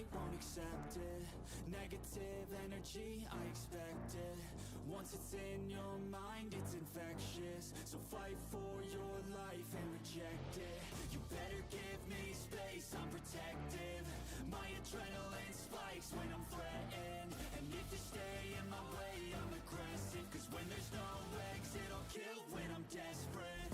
I won't accept it. Negative energy, I expect it. Once it's in your mind, it's infectious. So fight for your life and reject it. You better give me space, I'm protective. My adrenaline spikes when I'm threatened. And if you stay in my way, I'm aggressive. Cause when there's no exit, I'll kill when I'm desperate.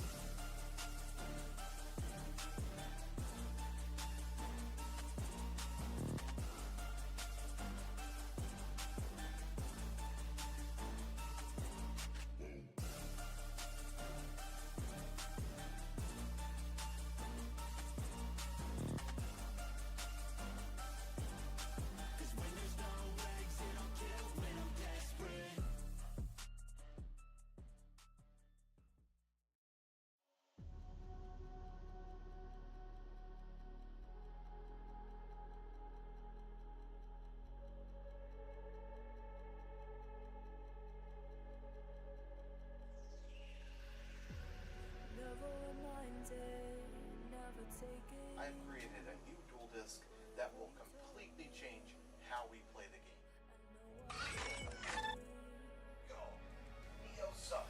I've created a new dual disk that will completely change how we play the game. Go! Neo Summon!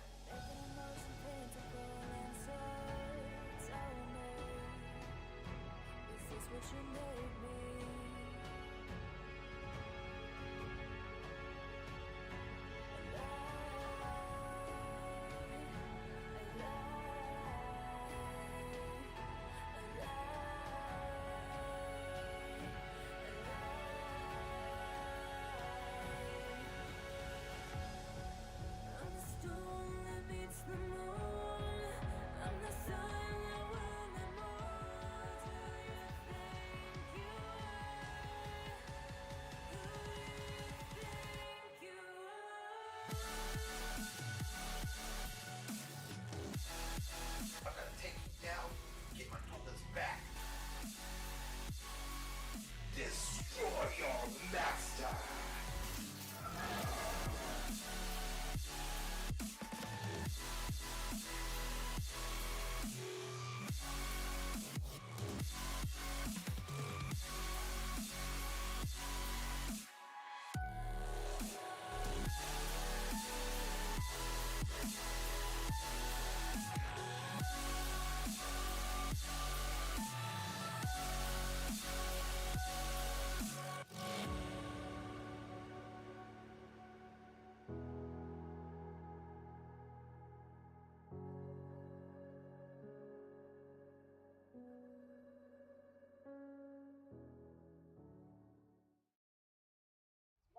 I'm gonna take you down, get my dual disk back. Destroy your master!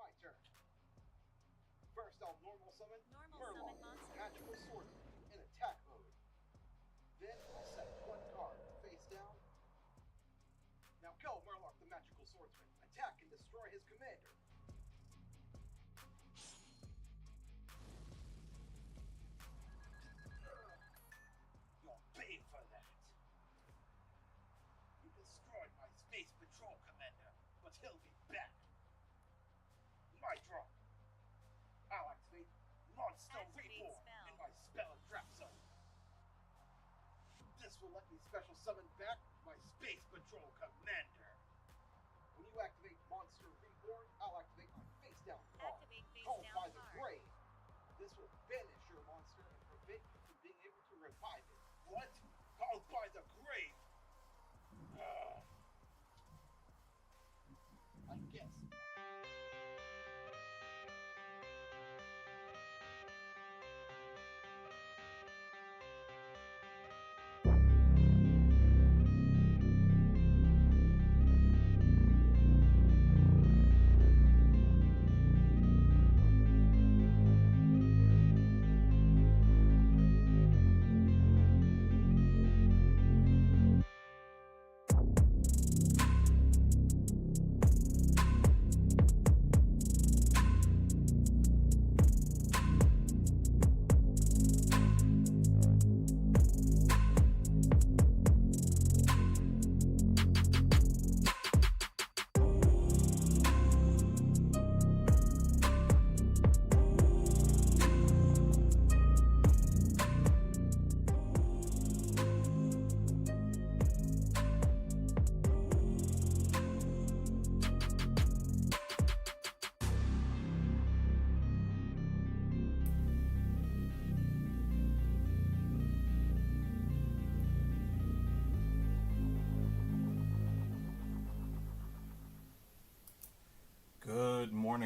My turn. First, I'll normal summon Murloc, Magical Swordsman, in attack mode. Then I'll set one card face down. Now go, Murloc the Magical Swordsman. Attack and destroy his commander. You'll pay for that. You destroyed my Space Patrol commander, but he'll be back. My draw. I'll activate Monster Reborn in my spell and trap zone. This will let me special summon back my Space Patrol commander. When you activate Monster Reborn, I'll activate my face down card, called by the Grave. This will banish your monster and prevent you from being able to revive it. What? Called by the Grave? I guess.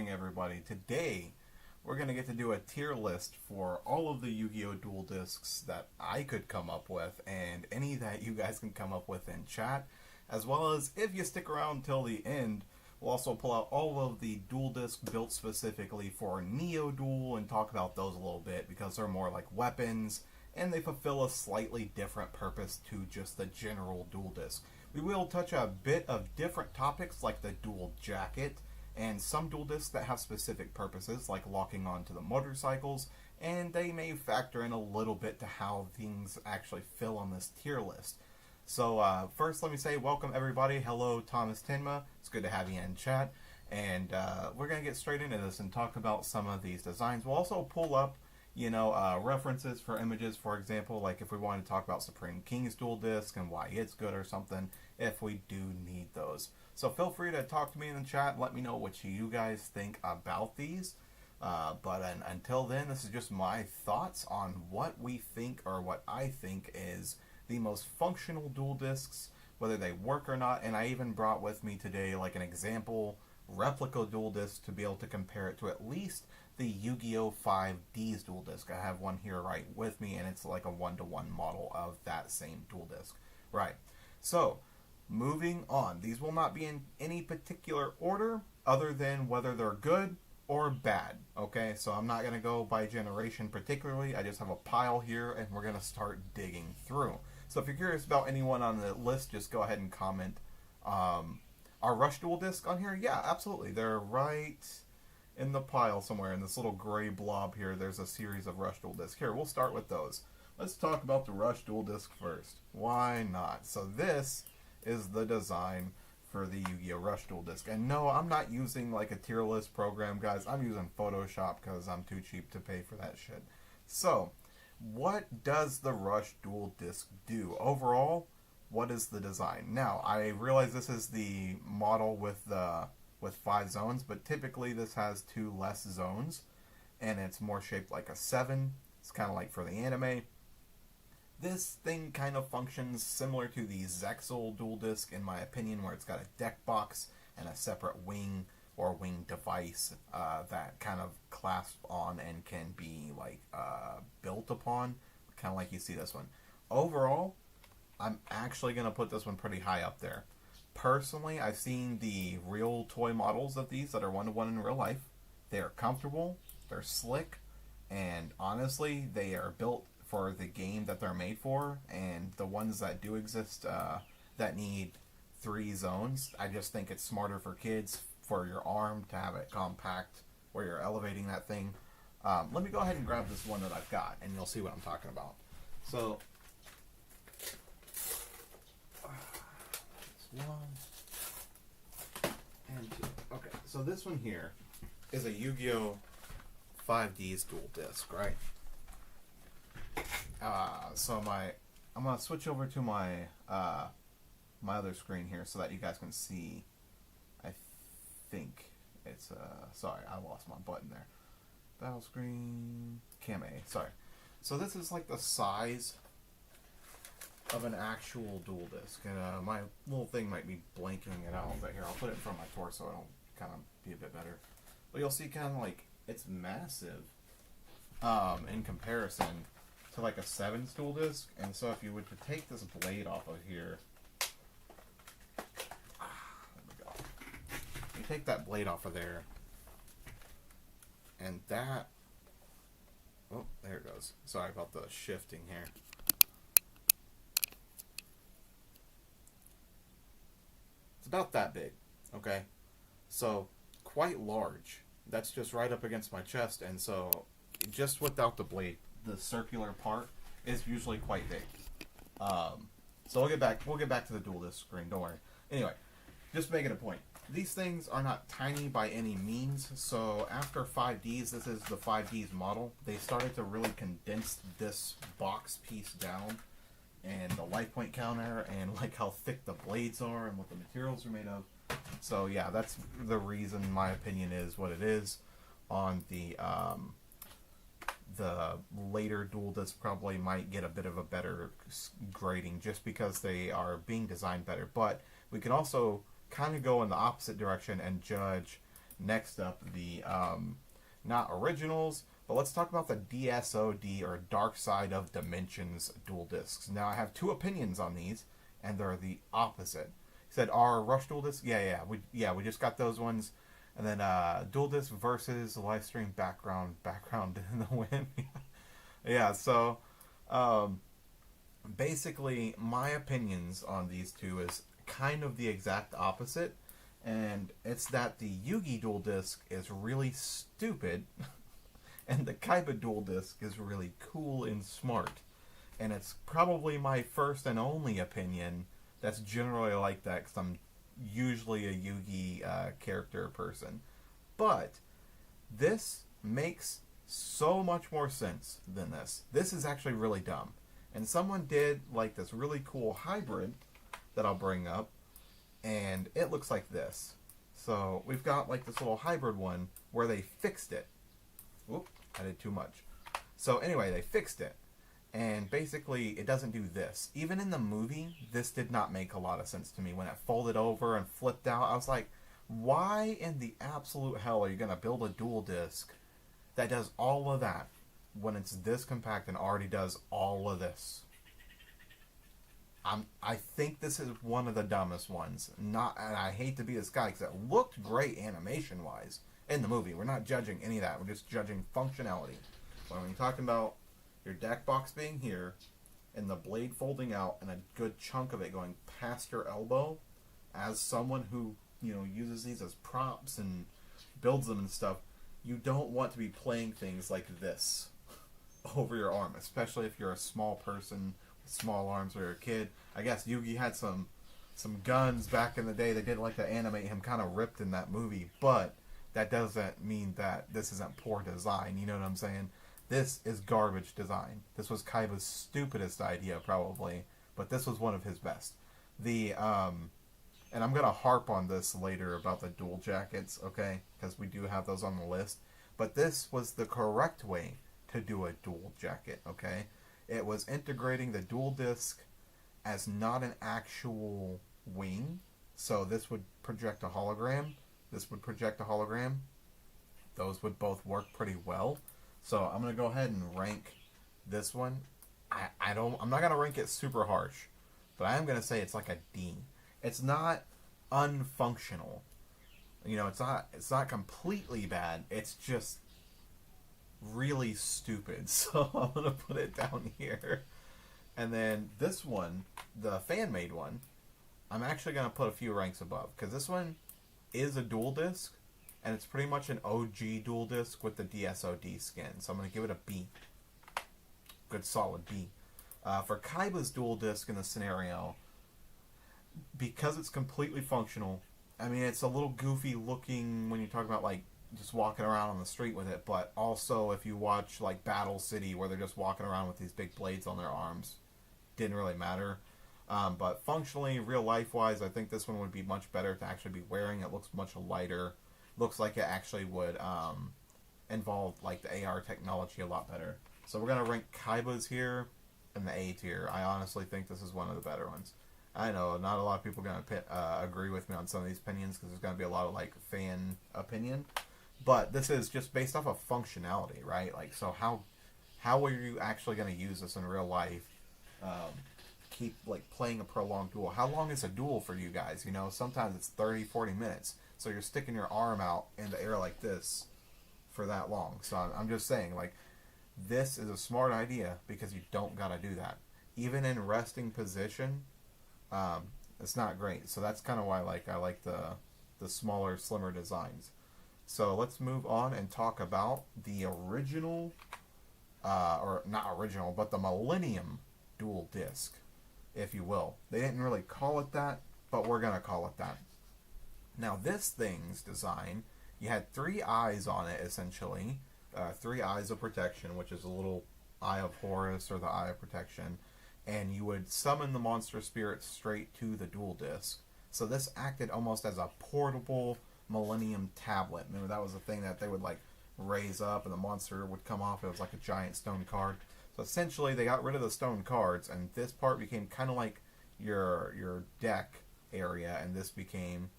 morning, everybody. Today, we're going to get to do a tier list for all of the Yu-Gi-Oh! Duel Disks that I could come up with, and any that you guys can come up with in chat, as well as, if you stick around till the end, we'll also pull out all of the Duel Disks built specifically for Neo Duel and talk about those a little bit, because they're more like weapons, and they fulfill a slightly different purpose to just the general Duel Disk. We will touch a bit of different topics like the Duel Jacket, and some Duel Disks that have specific purposes like locking onto the motorcycles, and they may factor in a little bit to how things actually fill on this tier list. So first let me say welcome everybody. Hello Thomas Tenma, it's good to have you in chat, and we're going to get straight into this and talk about some of these designs. We'll also pull up references for images, for example, like if we want to talk about Supreme King's Duel Disk and why it's good or something, if we do need those. So feel free to talk to me in the chat, let me know what you guys think about these. Until then, this is just my thoughts on what we think, or what I think is the most functional Duel Disks, whether they work or not, and I even brought with me today like an example replica Duel Disk to be able to compare it to at least the Yu-Gi-Oh 5D's Duel Disk. I have one here right with me, and it's like a one-to-one model of that same Duel Disk. Right, so moving on. These will not be in any particular order other than whether they're good or bad. Okay, so I'm not going to go by generation particularly. I just have a pile here, and we're going to start digging through. So if you're curious about anyone on the list, just go ahead and comment. Are Rush Duel Disk on here? Yeah, absolutely. They're right in the pile somewhere, in this little gray blob here. There's a series of Rush Duel Disks. Here, we'll start with those. Let's talk about the Rush Duel Disk first. Why not? So this is the design for the Yu-Gi-Oh! Rush Duel Disk. And no, I'm not using like a tier list program, guys. I'm using Photoshop because I'm too cheap to pay for that shit. So, what does the Rush Duel Disk do? Overall, what is the design? Now, I realize this is the model with 5 zones, but typically this has 2 less zones, and it's more shaped like a 7. It's kind of like for the anime. This thing kind of functions similar to the Zexal Duel Disk, in my opinion, where it's got a deck box and a separate wing or wing device that kind of clasps on and can be like built upon, kind of like you see this one. Overall, I'm actually going to put this one pretty high up there. Personally, I've seen the real toy models of these that are one-to-one in real life. They are comfortable, they're slick, and honestly, they are built for the game that they're made for. And the ones that do exist that need 3 zones, I just think it's smarter for kids, for your arm, to have it compact where you're elevating that thing. Let me go ahead and grab this one that I've got, and you'll see what I'm talking about. So, that's 1 and 2. Okay, so this one here is a Yu-Gi-Oh 5D's Duel Disk, right? So I'm gonna switch over to my my other screen here so that you guys can see. I think it's sorry, I lost my button there. Battle screen, Cam A. Sorry. So this is like the size of an actual Duel Disk, and my little thing might be blanking it out, but here, I'll put it in front of my torso. It'll kind of be a bit better. But you'll see kind of like it's massive in comparison to like a 7 Duel Disk. And so if you were to take this blade off of here, there we go. You take that blade off of there, and that, oh, there it goes. Sorry about the shifting here. It's about that big, okay? So, quite large. That's just right up against my chest, and so, just without the blade, the circular part is usually quite big. So we'll get back to the Duel Disk screen, don't worry. Anyway, just making a point. These things are not tiny by any means, so after 5Ds, this is the 5Ds model, they started to really condense this box piece down, and the life point counter, and like how thick the blades are, and what the materials are made of. So yeah, that's the reason my opinion is what it is. On the later Duel Disks probably might get a bit of a better grading just because they are being designed better. But we can also kind of go in the opposite direction and judge Next up, the not originals, but let's talk about the DSOD, or Dark Side of Dimensions dual discs. Now, I have two opinions on these, and they're the opposite. He said, "Are Rush dual discs?" We just got those ones. And then dual disc versus live stream background in the wind. Yeah, so basically my opinions on these two is kind of the exact opposite, and it's that the Yu-Gi dual disc is really stupid and the Kaiba dual disc is really cool and smart. And it's probably my first and only opinion that's generally like that, because I'm usually a Yu-Gi character person. But this makes so much more sense than this. This is actually really dumb. And someone did like this really cool hybrid that I'll bring up, and it looks like this. So we've got like this little hybrid one where they fixed it. Whoop, I did too much. So anyway, they fixed it. And basically, it doesn't do this. Even in the movie, this did not make a lot of sense to me. When it folded over and flipped out, I was like, why in the absolute hell are you going to build a dual disc that does all of that when it's this compact and already does all of this? I think this is one of the dumbest ones. And I hate to be this guy, because it looked great animation-wise in the movie. We're not judging any of that. We're just judging functionality. When you're talking about your deck box being here, and the blade folding out, and a good chunk of it going past your elbow, as someone who, uses these as props and builds them and stuff, you don't want to be playing things like this over your arm, especially if you're a small person with small arms or you're a kid. I guess Yugi had some guns back in the day. They did like to animate him kind of ripped in that movie, but that doesn't mean that this isn't poor design. You know what I'm saying? This is garbage design. This was Kaiba's stupidest idea, probably, but this was one of his best. And I'm going to harp on this later about the dual jackets, okay? Because we do have those on the list. But this was the correct way to do a dual jacket, okay? It was integrating the dual disc as not an actual wing. So this would project a hologram. This would project a hologram. Those would both work pretty well. So I'm going to go ahead and rank this one. I'm not going to rank it super harsh, but I am going to say it's like a D. It's not unfunctional. It's not completely bad. It's just really stupid. So I'm going to put it down here. And then this one, the fan-made one, I'm actually going to put a few ranks above, because this one is a dual disc. And it's pretty much an OG dual disc with the DSOD skin. So I'm going to give it a B. Good solid B. For Kaiba's dual disc in the scenario, because it's completely functional, I mean, it's a little goofy looking when you talk about like just walking around on the street with it. But also if you watch like Battle City, where they're just walking around with these big blades on their arms, didn't really matter. But functionally, real life wise, I think this one would be much better to actually be wearing. It looks much lighter. Looks like it actually would involve like the AR technology a lot better. So we're going to rank Kaiba's here in the A tier. I honestly think this is one of the better ones. I know not a lot of people are going to agree with me on some of these opinions, because there's going to be a lot of like fan opinion. But this is just based off of functionality, right? Like, so how are you actually going to use this in real life? Keep like playing a prolonged duel. How long is a duel for you guys? Sometimes it's 30, 40 minutes. So you're sticking your arm out in the air like this for that long. So I'm just saying, like, this is a smart idea, because you don't got to do that. Even in resting position, it's not great. So that's kind of why I like the smaller, slimmer designs. So let's move on and talk about the original, or not original, but the Millennium Dual Disc, if you will. They didn't really call it that, but we're going to call it that. Now, this thing's design, you had 3 eyes on it, essentially. 3 eyes of protection, which is a little Eye of Horus, or the Eye of Protection. And you would summon the monster spirits straight to the dual disc. So this acted almost as a portable Millennium tablet. Remember, that was the thing that they would, like, raise up, and the monster would come off. It was like a giant stone card. So essentially, they got rid of the stone cards, and this part became kind of like your deck area, and this became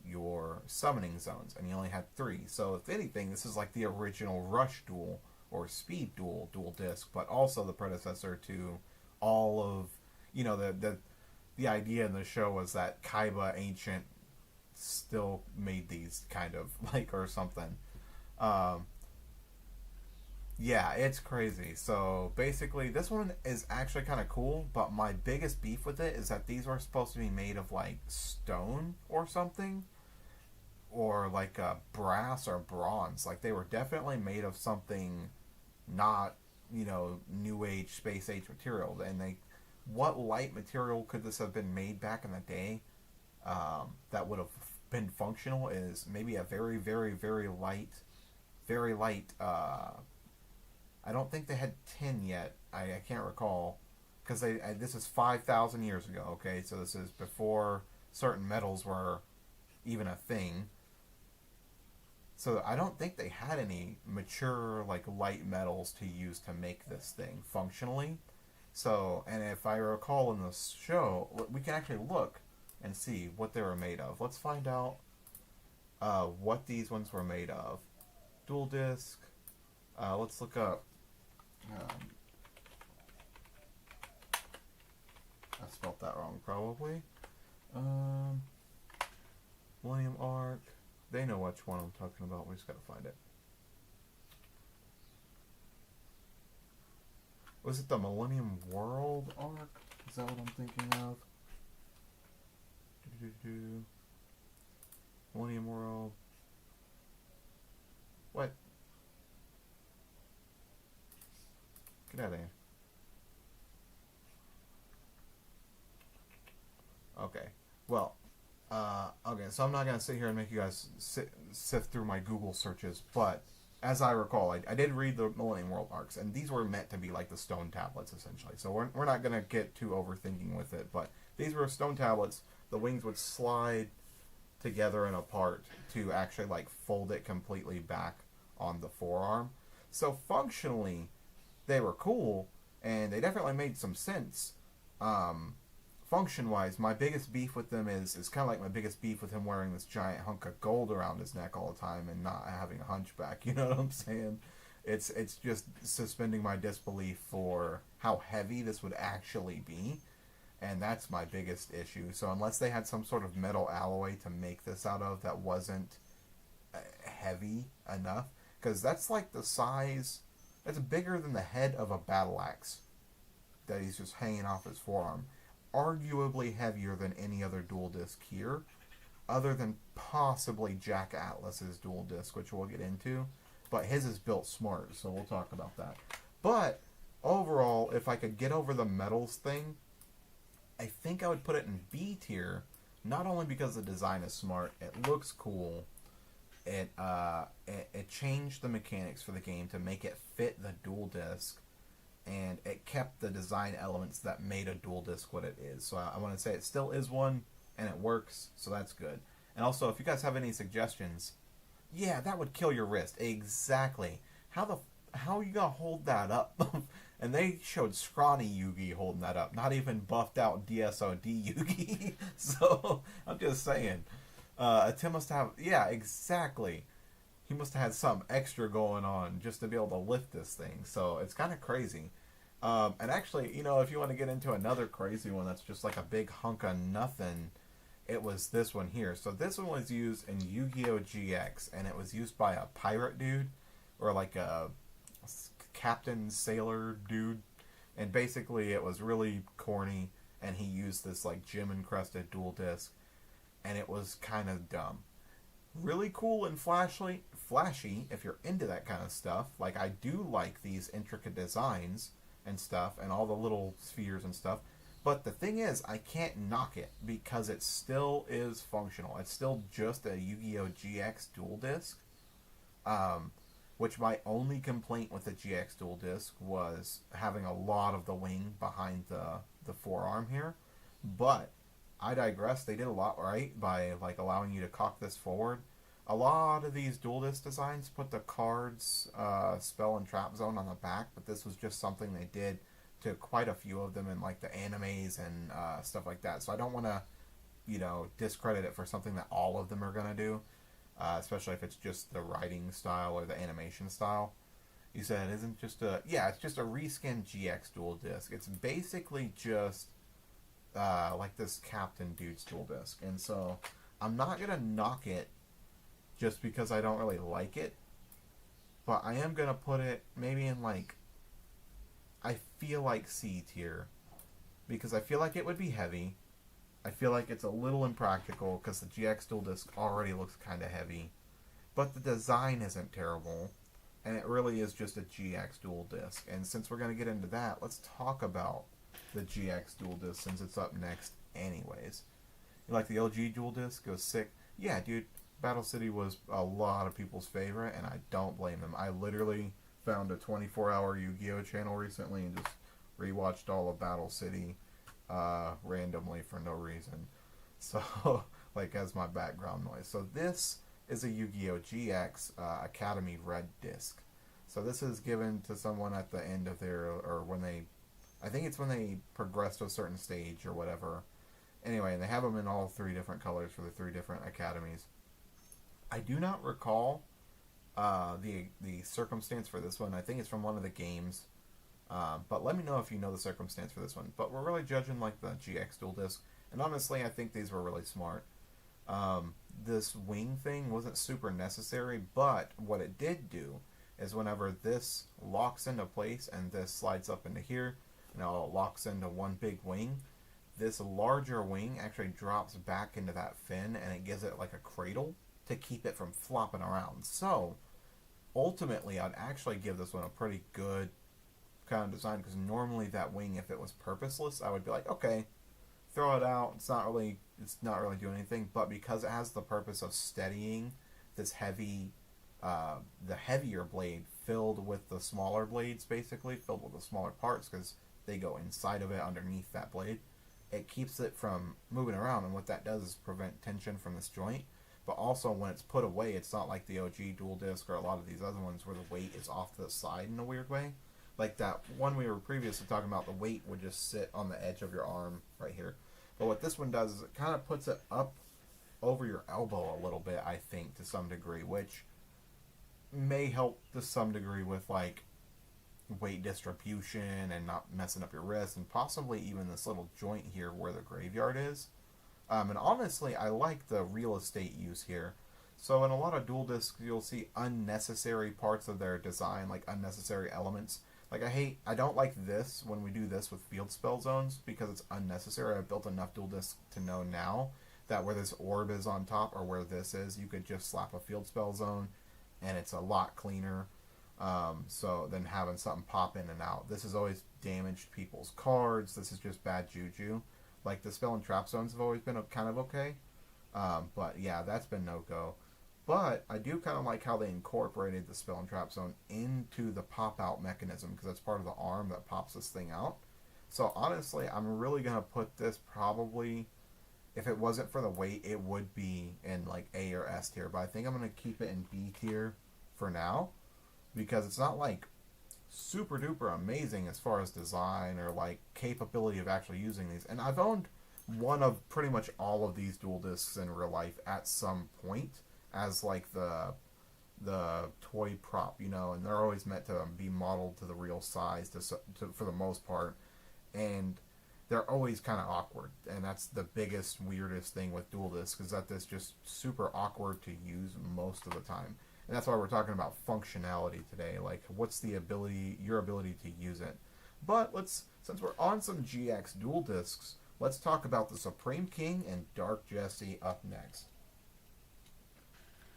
your summoning zones, and you only had 3. So if anything, this is like the original Rush Duel or Speed Duel Duel Disk, but also the predecessor to all of, you know, the idea in the show was that Kaiba Ancient still made these kind of like or something. Yeah, it's crazy. So basically, this one is actually kind of cool, but my biggest beef with it is that these were supposed to be made of like stone or something, or like brass or bronze. Like they were definitely made of something not, you know, new age, space age material. And what light material could this have been made back in the day that would have been functional is maybe a very, very, very light, I don't think they had tin yet. I can't recall, because this is 5,000 years ago. Okay, so this is before certain metals were even a thing. So I don't think they had any mature like light metals to use to make this thing functionally. So, and if I recall in the show, we can actually look and see what they were made of. Let's find out what these ones were made of. Dual Disk. Let's look up. I spelled that wrong, probably. Millennium Arc. They know which one I'm talking about. We just gotta find it. Was it the Millennium World Arc? Is that what I'm thinking of? Millennium World. What? Get out of here. Okay. Well, okay, so I'm not going to sit here and make you guys sift through my Google searches, but as I recall, I did read the Millennium World arcs, and these were meant to be like the stone tablets, essentially. So we're not going to get too overthinking with it, but these were stone tablets. The wings would slide together and apart to actually like fold it completely back on the forearm. So functionally, they were cool, and they definitely made some sense. Function-wise, my biggest beef with them is kind of like my biggest beef with him wearing this giant hunk of gold around his neck all the time and not having a hunchback. You know what I'm saying? It's just suspending my disbelief for how heavy this would actually be, and that's my biggest issue. So unless they had some sort of metal alloy to make this out of that wasn't heavy enough, because that's like the size, that's bigger than the head of a battle axe that he's just hanging off his forearm. Arguably heavier than any other dual disc here, other than possibly Jack Atlas's dual disc, which we'll get into. But his is built smart, so we'll talk about that. But overall, if I could get over the metals thing, I think I would put it in B tier. Not only because the design is smart, it looks cool. It changed the mechanics for the game to make it fit the dual disc. And it kept the design elements that made a dual disc what it is. So I want to say it still is one, and it works, so that's good. And also, if you guys have any suggestions, yeah, that would kill your wrist. Exactly. How are you going to hold that up? And they showed scrawny Yugi holding that up, not even buffed out DSOD Yugi. So, I'm just saying. Tim must have, yeah, exactly. He must have had some extra going on just to be able to lift this thing. So it's kind of crazy. And actually, you know, if you want to get into another crazy one that's just like a big hunk of nothing, it was this one here. So this one was used in Yu-Gi-Oh GX, and it was used by a pirate dude, or like a captain sailor dude. And basically it was really corny, and he used this like gem-encrusted dual disc, and it was kind of dumb. Really cool and flashy if you're into that kind of stuff. Like, I do like these intricate designs and stuff, and all the little spheres and stuff. But the thing is, I can't knock it, because it still is functional. It's still just a Yu-Gi-Oh! GX dual disc. Which my only complaint with the GX dual disc was having a lot of the wing behind the forearm here. But I digress. They did a lot right by like allowing you to cock this forward. A lot of these dual disc designs put the cards, spell and trap zone on the back, but this was just something they did to quite a few of them in like the animes and stuff like that. So I don't want to discredit it for something that all of them are going to do, especially if it's just the writing style or the animation style. You said it isn't just it's just a reskinned GX Duel Disk. It's basically just like this Captain Dude's Duel Disk. And so I'm not going to knock it just because I don't really like it. But I am going to put it maybe in like, I feel like C tier. Because I feel like it would be heavy. I feel like it's a little impractical because the GX Duel Disk already looks kind of heavy. But the design isn't terrible. And it really is just a GX Duel Disk. And since we're going to get into that, let's talk about the GX Duel Disk since it's up next anyways. You like the LG Duel Disk? It was sick. Yeah, dude. Battle City was a lot of people's favorite, and I don't blame them. I literally found a 24-hour Yu-Gi-Oh channel recently and just rewatched all of Battle City randomly for no reason. So, like, as my background noise. So this is a Yu-Gi-Oh GX Academy Red Disc. So this is given to someone at the end of their, or when they, I think it's when they progress to a certain stage or whatever. Anyway, and they have them in all 3 different colors for the 3 different academies. I do not recall the circumstance for this one. I think it's from one of the games. But let me know if you know the circumstance for this one. But we're really judging like the GX Duel Disk. And honestly, I think these were really smart. This wing thing wasn't super necessary, but what it did do is whenever this locks into place and this slides up into here, and it locks into one big wing, this larger wing actually drops back into that fin and it gives it like a cradle to keep it from flopping around. So, ultimately, I'd actually give this one a pretty good kind of design, because normally that wing, if it was purposeless, I would be like, okay, throw it out, it's not really doing anything. But because it has the purpose of steadying this heavy, the heavier blade filled with the smaller blades, basically, filled with the smaller parts, because they go inside of it underneath that blade, it keeps it from moving around, and what that does is prevent tension from this joint. But also, when it's put away, it's not like the OG Duel Disk or a lot of these other ones where the weight is off to the side in a weird way. Like that one we were previously talking about, the weight would just sit on the edge of your arm right here. But what this one does is it kind of puts it up over your elbow a little bit, I think, to some degree, which may help to some degree with like weight distribution and not messing up your wrist, and possibly even this little joint here where the graveyard is. And honestly, I like the real estate use here. So in a lot of dual discs, you'll see unnecessary parts of their design, like unnecessary elements. Like I don't like this when we do this with field spell zones, because it's unnecessary. I've built enough dual discs to know now that where this orb is on top or where this is, you could just slap a field spell zone and it's a lot cleaner. So than having something pop in and out. This has always damaged people's cards. This is just bad juju. Like, the spell and trap zones have always been kind of okay. But yeah, that's been no-go. But I do kind of like how they incorporated the spell and trap zone into the pop-out mechanism, because that's part of the arm that pops this thing out. So honestly, I'm really going to put this probably, if it wasn't for the weight, it would be in like A or S tier. But I think I'm going to keep it in B tier for now, because it's not like super duper amazing as far as design or like capability of actually using these. And I've owned one of pretty much all of these dual discs in real life at some point as like the toy prop, and they're always meant to be modeled to the real size for the most part, and they're always kind of awkward. And that's the biggest weirdest thing with dual discs, is that this just super awkward to use most of the time. And that's why we're talking about functionality today. Like, what's your ability to use it? But since we're on some GX dual discs, let's talk about the Supreme King and Dark Jesse up next.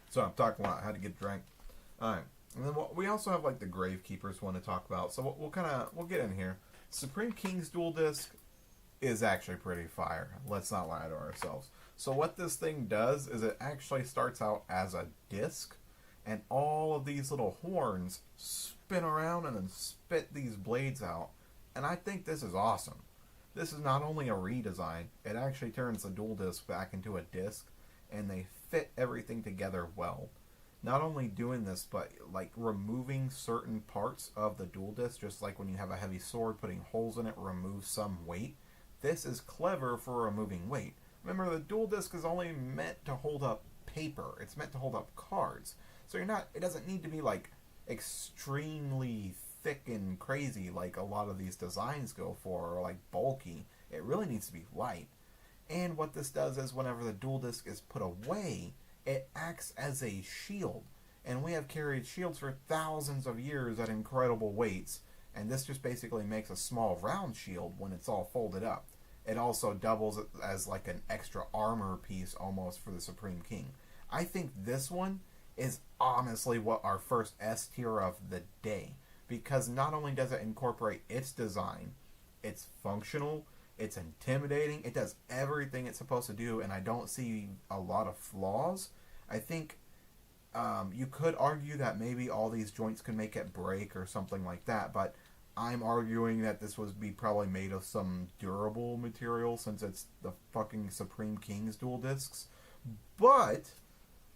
So I'm talking about how to get drank. Alright. And then we also have like the Gravekeepers one to talk about. So we'll get in here. Supreme King's dual disc is actually pretty fire. Let's not lie to ourselves. So what this thing does is it actually starts out as a disc, and all of these little horns spin around and then spit these blades out. And I think this is awesome. This is not only a redesign, it actually turns the dual disc back into a disc, and they fit everything together well. Not only doing this, but like removing certain parts of the dual disc, just like when you have a heavy sword, putting holes in it removes some weight. This is clever for removing weight. Remember, the dual disc is only meant to hold up paper. It's meant to hold up cards. So it doesn't need to be like extremely thick and crazy like a lot of these designs go for, or like bulky. It really needs to be light. And what this does is whenever the dual disc is put away, it acts as a shield. And we have carried shields for thousands of years at incredible weights, and this just basically makes a small round shield when it's all folded up. It also doubles as like an extra armor piece almost for the Supreme King. I think this one is honestly what our first S tier of the day, because not only does it incorporate its design, it's functional, it's intimidating, it does everything it's supposed to do, and I don't see a lot of flaws. I think you could argue that maybe all these joints could make it break or something like that, but I'm arguing that this was probably made of some durable material since it's the fucking Supreme King's dual discs. But,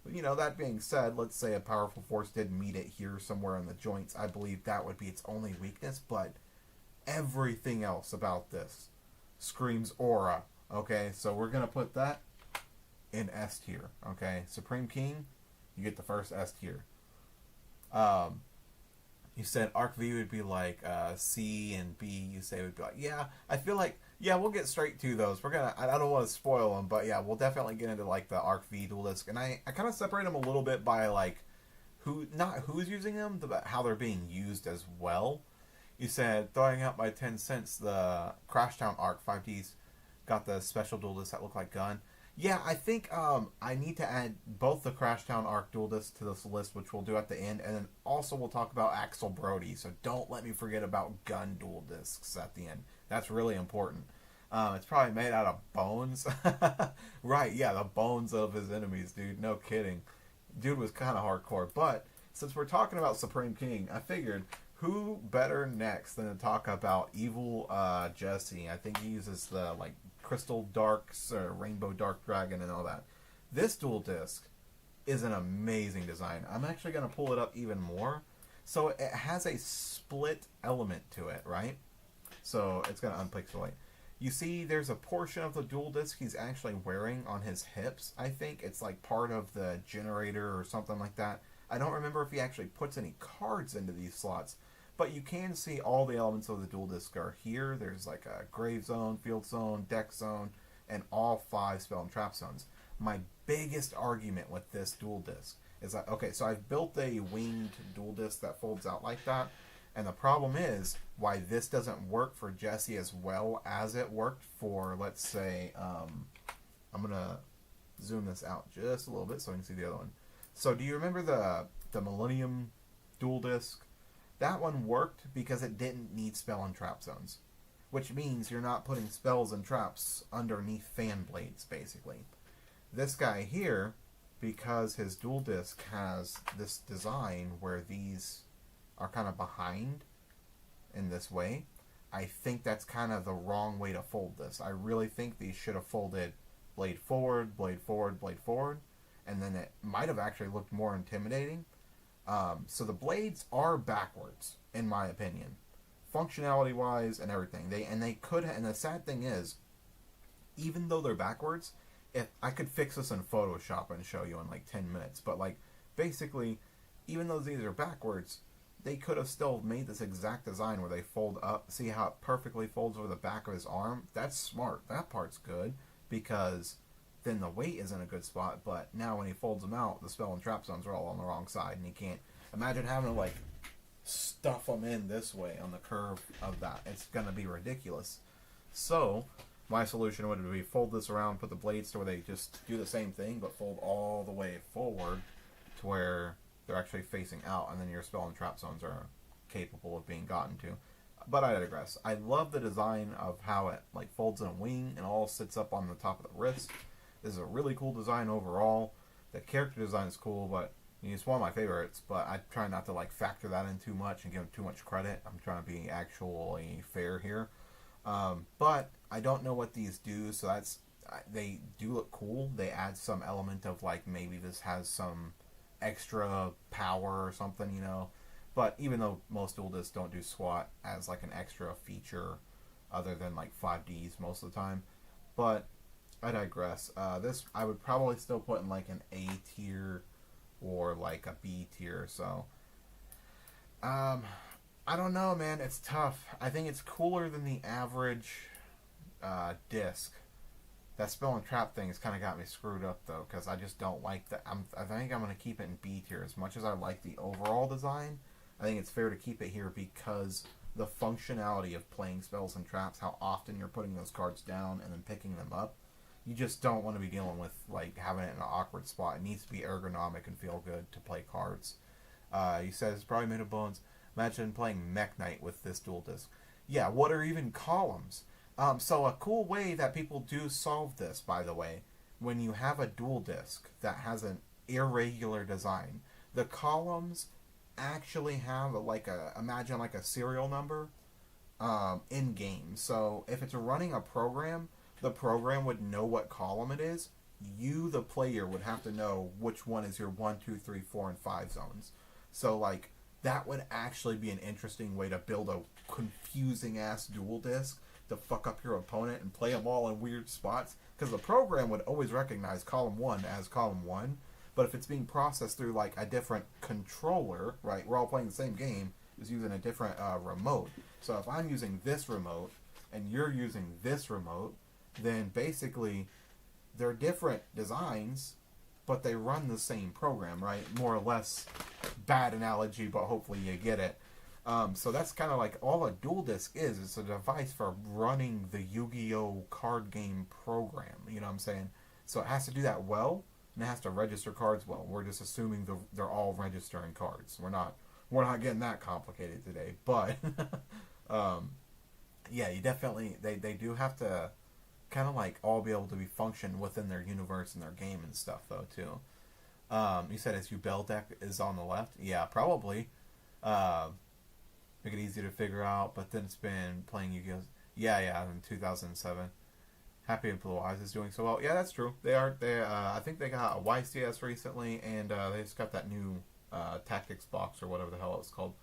that being said, let's say a powerful force did meet it here somewhere in the joints. I believe that would be its only weakness, but everything else about this screams aura. Okay, so we're going to put that in S tier. Okay, Supreme King, you get the first S tier. You said Arc V would be like C, and B you say would be like, yeah, I feel like, yeah, we'll get straight to those. I don't want to spoil them, but yeah, we'll definitely get into like the Arc V dual disc. And I kind of separate them a little bit by like not who's using them, but how they're being used as well. You said throwing out by 10 cents, the Crashtown Arc 5Ds got the special dual disc that look like gun. Yeah, I think I need to add both the Crashtown Arc dual disc to this list, which we'll do at the end, and then also we'll talk about Axel Brody, so don't let me forget about gun dual discs at the end. That's really important. It's probably made out of bones. Right, yeah, the bones of his enemies, dude. No kidding. Dude was kind of hardcore, but since we're talking about Supreme King, I figured who better next than to talk about evil Jesse. I think he uses the like Crystal Darks or Rainbow Dark Dragon and all that. This dual disc is an amazing design. I'm actually going to pull it up even more. So it has a split element to it, right? So it's going to unpixelate. You see there's a portion of the dual disc he's actually wearing on his hips. I think it's like part of the generator or something like that. I don't remember if he actually puts any cards into these slots. But you can see all the elements of the dual disc are here. There's like a grave zone, field zone, deck zone, and all 5 spell and trap zones. My biggest argument with this dual disc is that, okay, so I've built a winged dual disc that folds out like that. And the problem is why this doesn't work for Jesse as well as it worked for, let's say, I'm going to zoom this out just a little bit so I can see the other one. So do you remember the Millennium dual disc? That one worked because it didn't need spell and trap zones, which means you're not putting spells and traps underneath fan blades, basically. This guy here, because his dual disc has this design where these are kind of behind in this way, I think that's kind of the wrong way to fold this. I really think these should have folded blade forward, blade forward, blade forward, and then it might have actually looked more intimidating. So the blades are backwards, in my opinion, functionality-wise and everything. They could, and the sad thing is, even though they're backwards, if I could fix this in Photoshop and show you in like 10 minutes, but like basically, even though these are backwards, they could have still made this exact design where they fold up. See how it perfectly folds over the back of his arm? That's smart. That part's good because then the weight is in a good spot, but now when he folds them out, the spell and trap zones are all on the wrong side, and he can't imagine having to like stuff them in this way on the curve of that. It's gonna be ridiculous. So my solution would be fold this around, put the blades to where they just do the same thing, but fold all the way forward to where they're actually facing out, and then your spell and trap zones are capable of being gotten to. But I digress. I love the design of how it like folds in a wing and all sits up on the top of the wrist. This is a really cool design overall. The character design is cool, but it's one of my favorites, but I try not to like factor that in too much and give him too much credit. I'm trying to be actually fair here. But I don't know what these do, so they do look cool. They add some element of like maybe this has some extra power or something, But even though most dual discs don't do squat as like an extra feature other than like 5Ds most of the time. But I digress. This I would probably still put in like an A tier or like a B tier. So, um, I don't know, man. It's tough. I think it's cooler than the average disc. That spell and trap thing has kind of got me screwed up though, because I just don't like that. I think I'm gonna keep it in B tier. As much as I like the overall design, I think it's fair to keep it here because the functionality of playing spells and traps, how often you're putting those cards down and then picking them up, you just don't want to be dealing with like having it in an awkward spot. It needs to be ergonomic and feel good to play cards. You said it's probably made of bones. Imagine playing Mech Knight with this dual disc. Yeah, what are even columns? So a cool way that people do solve this, by the way, when you have a dual disc that has an irregular design, the columns actually have imagine like a serial number in game. So if it's running a program, the program would know what column it is. You, the player, would have to know which one is your 1, 2, 3, 4, and 5 zones. So like that would actually be an interesting way to build a confusing ass dual disc to fuck up your opponent and play them all in weird spots, because the program would always recognize column 1 as column 1, but if it's being processed through like a different controller, right, we're all playing the same game, is using a different remote. So if I'm using this remote and you're using this remote, then basically they're different designs, but they run the same program, right? More or less. Bad analogy, but hopefully you get it. So that's kind of like all a dual disc is. It's a device for running the Yu-Gi-Oh card game program. You know what I'm saying? So it has to do that well, and it has to register cards well. We're just assuming they're all registering cards. We're not getting that complicated today. But yeah, you definitely they do have to kind of like all be able to be function within their universe and their game and stuff though too. You said its Yubel deck is on the left. Yeah, probably. Make it easier to figure out, but then it's been playing Yu-Gi-Oh! Yeah, in 2007. Happy and Blue Eyes is doing so well. Yeah, that's true. I think they got a YCS recently, and they just got that new Tactics box or whatever the hell it's called.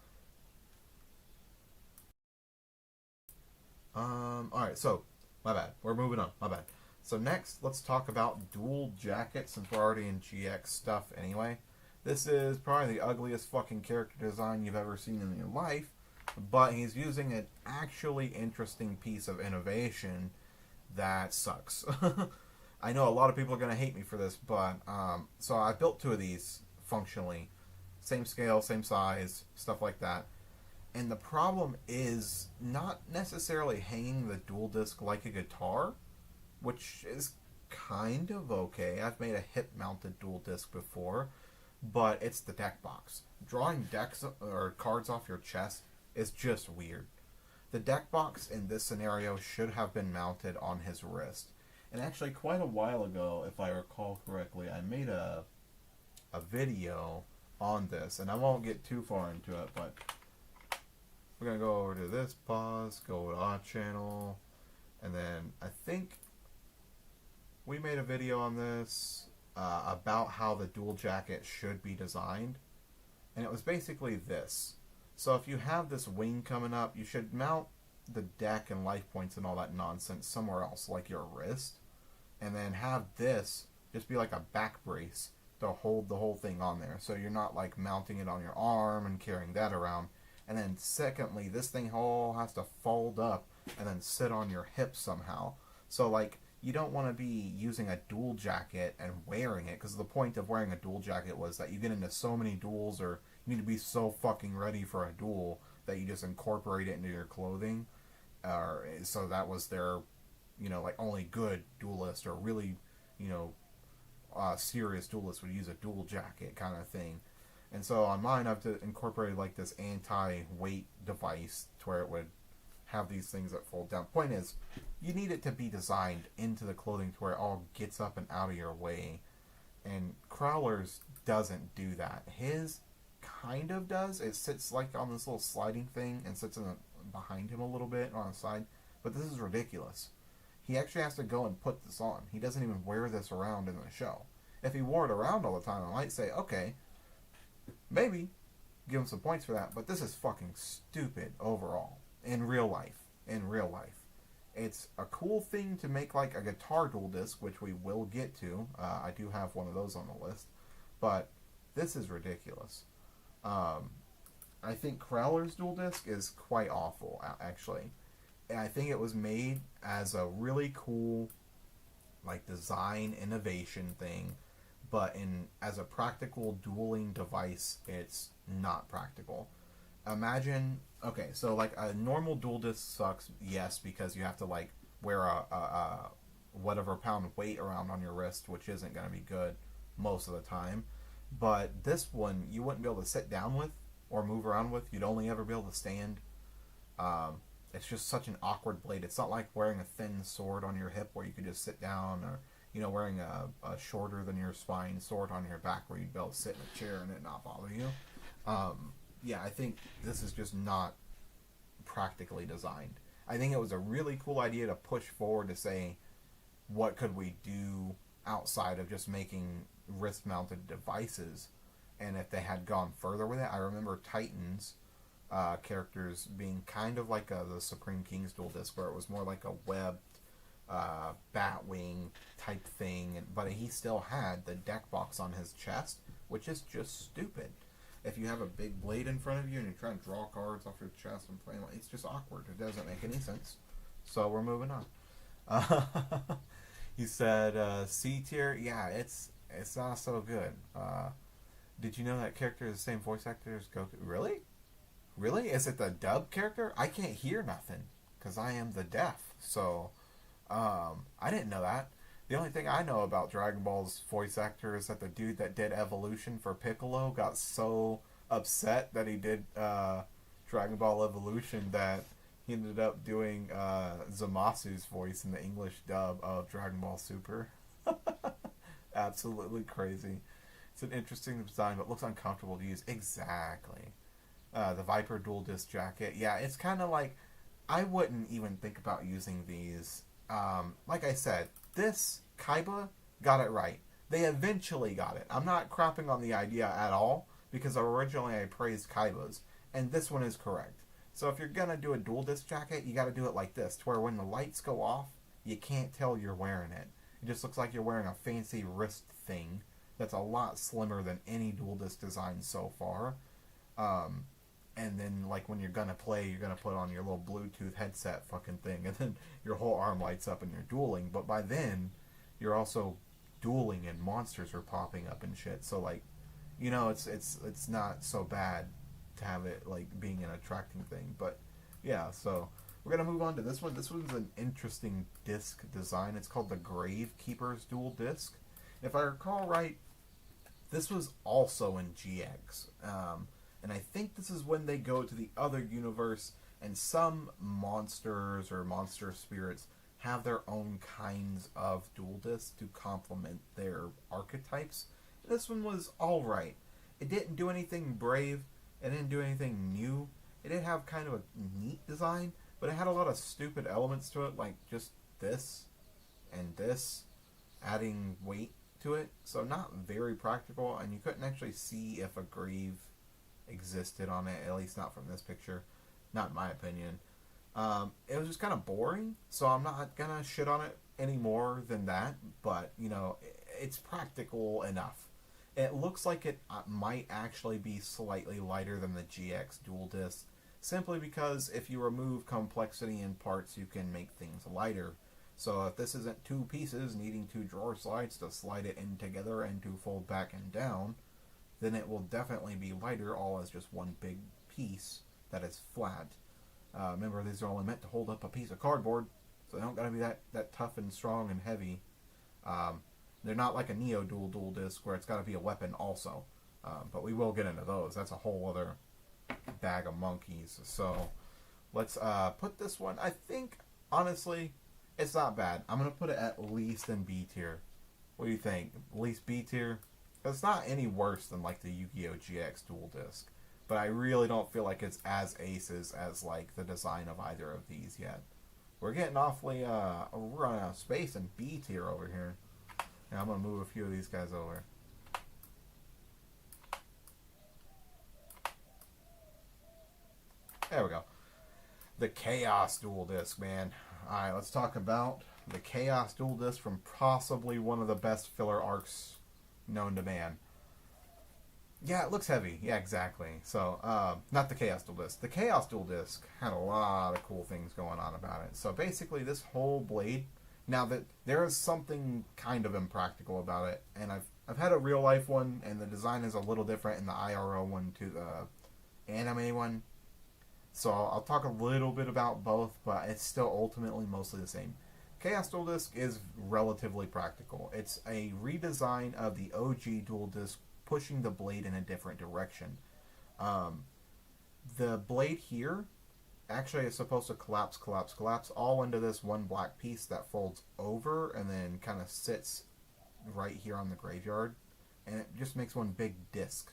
Alright, so, my bad. We're moving on. My bad. So next, let's talk about Dual Jacket, since we're already in GX stuff anyway. This is probably the ugliest fucking character design you've ever seen in your life, but he's using an actually interesting piece of innovation that sucks. I know a lot of people are going to hate me for this, but so I built 2 of these functionally. Same scale, same size, stuff like that. And the problem is not necessarily hanging the dual disc like a guitar, which is kind of okay. I've made a hip-mounted dual disc before, but it's the deck box. Drawing decks or cards off your chest is just weird. The deck box in this scenario should have been mounted on his wrist. And actually, quite a while ago, if I recall correctly, I made a video on this, and I won't get too far into it, but we're going to go over to this pause, go to odd channel, and then I think we made a video on this about how the dual jacket should be designed, and it was basically this. So if you have this wing coming up, you should mount the deck and life points and all that nonsense somewhere else, like your wrist, and then have this just be like a back brace to hold the whole thing on there, so you're not like mounting it on your arm and carrying that around. And then secondly, this thing all has to fold up and then sit on your hip somehow. So like, you don't want to be using a dual jacket and wearing it, because the point of wearing a dual jacket was that you get into so many duels, or you need to be so fucking ready for a duel that you just incorporate it into your clothing. So that was their, like only good duelist or really, serious duelist would use a dual jacket kind of thing. And so on mine, I've incorporated like this anti-weight device to where it would have these things that fold down. Point is, you need it to be designed into the clothing to where it all gets up and out of your way. And Crowler's doesn't do that. His kind of does. It sits like on this little sliding thing and sits behind him a little bit on the side. But this is ridiculous. He actually has to go and put this on. He doesn't even wear this around in the show. If he wore it around all the time, I might say, okay, maybe give him some points for that. But this is fucking stupid overall. In real life. It's a cool thing to make like a guitar dual disc, which we will get to. I do have one of those on the list, but this is ridiculous. I think Crowler's dual disc is quite awful, actually. And I think it was made as a really cool, like, design innovation thing, but as a practical dueling device, it's not practical. Imagine, okay, so like a normal dual disc sucks, yes, because you have to like wear a whatever pound weight around on your wrist, which isn't going to be good most of the time. But this one, you wouldn't be able to sit down with or move around with. You'd only ever be able to stand. It's just such an awkward blade. It's not like wearing a thin sword on your hip where you could just sit down, or wearing a shorter than your spine sword on your back where you'd be able to sit in a chair and it not bother you. Yeah, I think this is just not practically designed. I think it was a really cool idea to push forward to say, what could we do outside of just making wrist-mounted devices? And if they had gone further with it, I remember Titan's characters being kind of like the Supreme King's dual disc, where it was more like a webbed Batwing type thing, but he still had the deck box on his chest, which is just stupid. If you have a big blade in front of you and you're trying to draw cards off your chest and play, it's just awkward. It doesn't make any sense. So we're moving on. He said C tier. Yeah, it's not so good. Did you know that character is the same voice actor as Goku? Really? Really? Is it the dub character? I can't hear nothing because I am the deaf. So I didn't know that. The only thing I know about Dragon Ball's voice actor is that the dude that did Evolution for Piccolo got so upset that he did Dragon Ball Evolution that he ended up doing Zamasu's voice in the English dub of Dragon Ball Super. Absolutely crazy. It's an interesting design, but looks uncomfortable to use. Exactly. The Viper dual disc jacket. Yeah, it's kind of like, I wouldn't even think about using these. Like I said, this Kaiba got it right. They eventually got it. I'm not crapping on the idea at all, because originally I praised Kaiba's, and this one is correct. So if you're gonna do a dual disc jacket, you gotta do it like this, to where when the lights go off, you can't tell you're wearing it. It just looks like you're wearing a fancy wrist thing that's a lot slimmer than any dual disc design so far. And then, like, when you're gonna play, you're gonna put on your little Bluetooth headset fucking thing, and then your whole arm lights up and you're dueling. But by then, you're also dueling and monsters are popping up and shit. So, like, it's not so bad to have it, like, being an attracting thing. But, yeah, so we're gonna move on to this one. This one's an interesting disc design. It's called the Gravekeeper's Dual Disc. If I recall right, this was also in GX. And I think this is when they go to the other universe, and some monsters or monster spirits have their own kinds of dual discs to complement their archetypes. This one was alright. It didn't do anything brave. It didn't do anything new. It did have kind of a neat design, but it had a lot of stupid elements to it, like just this and this, adding weight to it. So not very practical, and you couldn't actually see if a grave existed on it, at least not from this picture, not in my opinion. It was just kind of boring, so I'm not gonna shit on it any more than that, but it's practical enough. It looks like it might actually be slightly lighter than the GX dual disc, simply because if you remove complexity in parts, you can make things lighter. So if this isn't two pieces needing two drawer slides to slide it in together and to fold back and down, then it will definitely be lighter, all as just one big piece that is flat. Remember, these are only meant to hold up a piece of cardboard, so they don't gotta be that tough and strong and heavy. They're not like a Neo dual disc where it's gotta be a weapon also. But we will get into those. That's a whole other bag of monkeys. So let's put this one. I think, honestly, it's not bad. I'm gonna put it at least in B tier. What do you think? At least B tier? It's not any worse than like the Yu-Gi-Oh GX dual disc, but I really don't feel like it's as aces as like the design of either of these yet. We're getting awfully we're on a space in B tier over here. And I'm gonna move a few of these guys over. There we go. The Chaos dual disc, man. Alright, let's talk about the Chaos Duel Disk from possibly one of the best filler arcs known to man. Yeah, it looks heavy. Yeah, exactly. So, not the Chaos Duel Disk. The Chaos Duel Disk had a lot of cool things going on about it. So basically, this whole blade, now that there is something kind of impractical about it, and I've had a real life one, and the design is a little different in the IRL one to the anime one. So I'll talk a little bit about both, but it's still ultimately mostly the same. Chaos Duel Disk is relatively practical. It's a redesign of the OG Duel Disk, pushing the blade in a different direction. The blade here actually is supposed to collapse all into this one black piece that folds over and then kind of sits right here on the graveyard, and it just makes one big disc,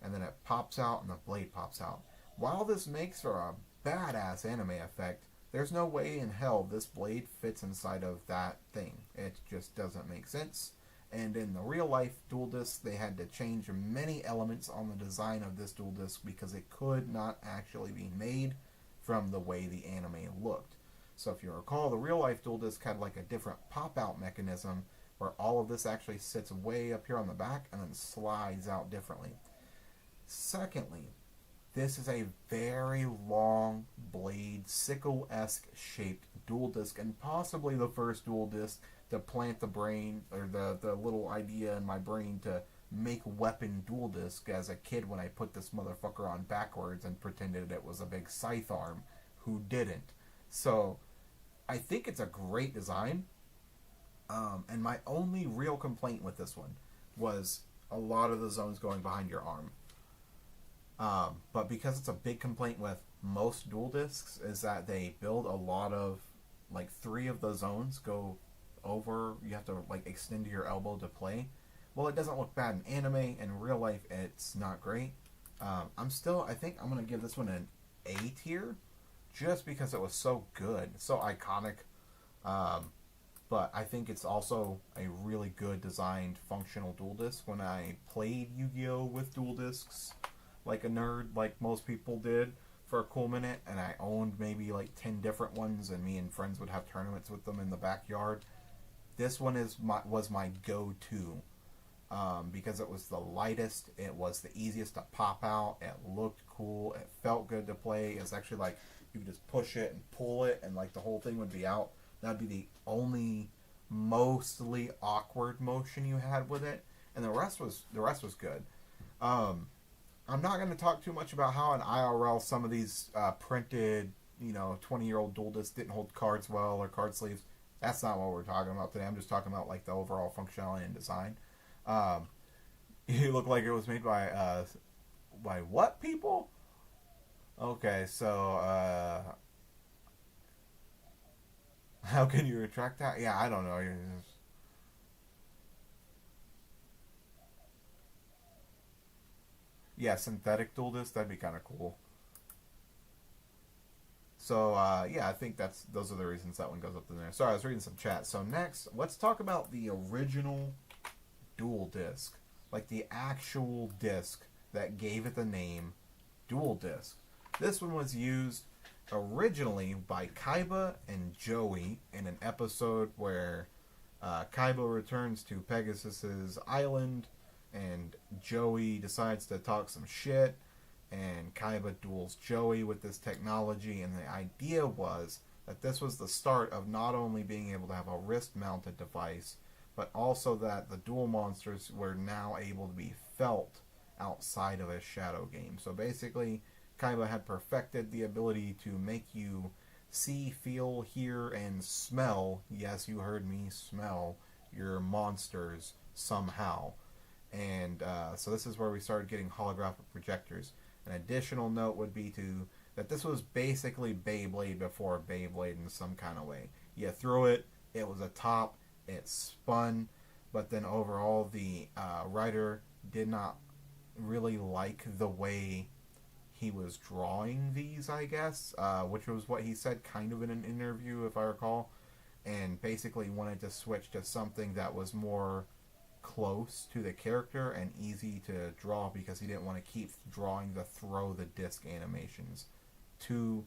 and then it pops out and the blade pops out. While this makes for a badass anime effect, there's no way in hell this blade fits inside of that thing. It just doesn't make sense. And in the real life Duel Disk, they had to change many elements on the design of this Duel Disk because it could not actually be made from the way the anime looked. So if you recall, the real life Duel Disk had like a different pop out mechanism where all of this actually sits way up here on the back and then slides out differently. Secondly, this is a very long blade, sickle-esque shaped Duel Disk, and possibly the first Duel Disk to plant the brain, or the little idea in my brain to make weapon Duel Disk as a kid when I put this motherfucker on backwards and pretended it was a big scythe arm. Who didn't? So, I think it's a great design, and my only real complaint with this one was a lot of the zones going behind your arm. But because it's a big complaint with most Duel Disks is that they build a lot of, like 3 of the zones go over, you have to like extend your elbow to play. Well, it doesn't look bad in anime. In real life, it's not great. I think I'm going to give this one an A tier, just because it was so good, so iconic. But I think it's also a really good designed functional Duel Disk. When I played Yu-Gi-Oh with Duel Disks, like a nerd, like most people did, for a cool minute, and I owned maybe like 10 different ones, and me and friends would have tournaments with them in the backyard. This one was my go-to, because it was the lightest, it was the easiest to pop out, it looked cool, it felt good to play. It's actually like you could just push it and pull it, and like the whole thing would be out. That'd be the only mostly awkward motion you had with it, and the rest was good. I'm not going to talk too much about how in IRL some of these printed, 20-year-old Duel Disks didn't hold cards well or card sleeves. That's not what we're talking about today. I'm just talking about like the overall functionality and design. You look like it was made by what people? Okay, so how can you retract that? Yeah, I don't know. Yeah, synthetic Duel Disk, that'd be kind of cool. So, yeah, I think those are the reasons that one goes up in there. Sorry, I was reading some chat. So next, let's talk about the original Duel Disk. Like the actual disc that gave it the name Duel Disk. This one was used originally by Kaiba and Joey in an episode where Kaiba returns to Pegasus's island, and Joey decides to talk some shit, and Kaiba duels Joey with this technology, and the idea was that this was the start of not only being able to have a wrist-mounted device, but also that the duel monsters were now able to be felt outside of a shadow game. So basically, Kaiba had perfected the ability to make you see, feel, hear, and smell, yes, you heard me, smell, your monsters somehow. And so this is where we started getting holographic projectors. An additional note would be that this was basically Beyblade before Beyblade in some kind of way. You threw it, it was a top, it spun, but then overall the writer did not really like the way he was drawing these, I guess, which was what he said kind of in an interview, if I recall, and basically wanted to switch to something that was more close to the character and easy to draw, because he didn't want to keep drawing the throw the disc animations, to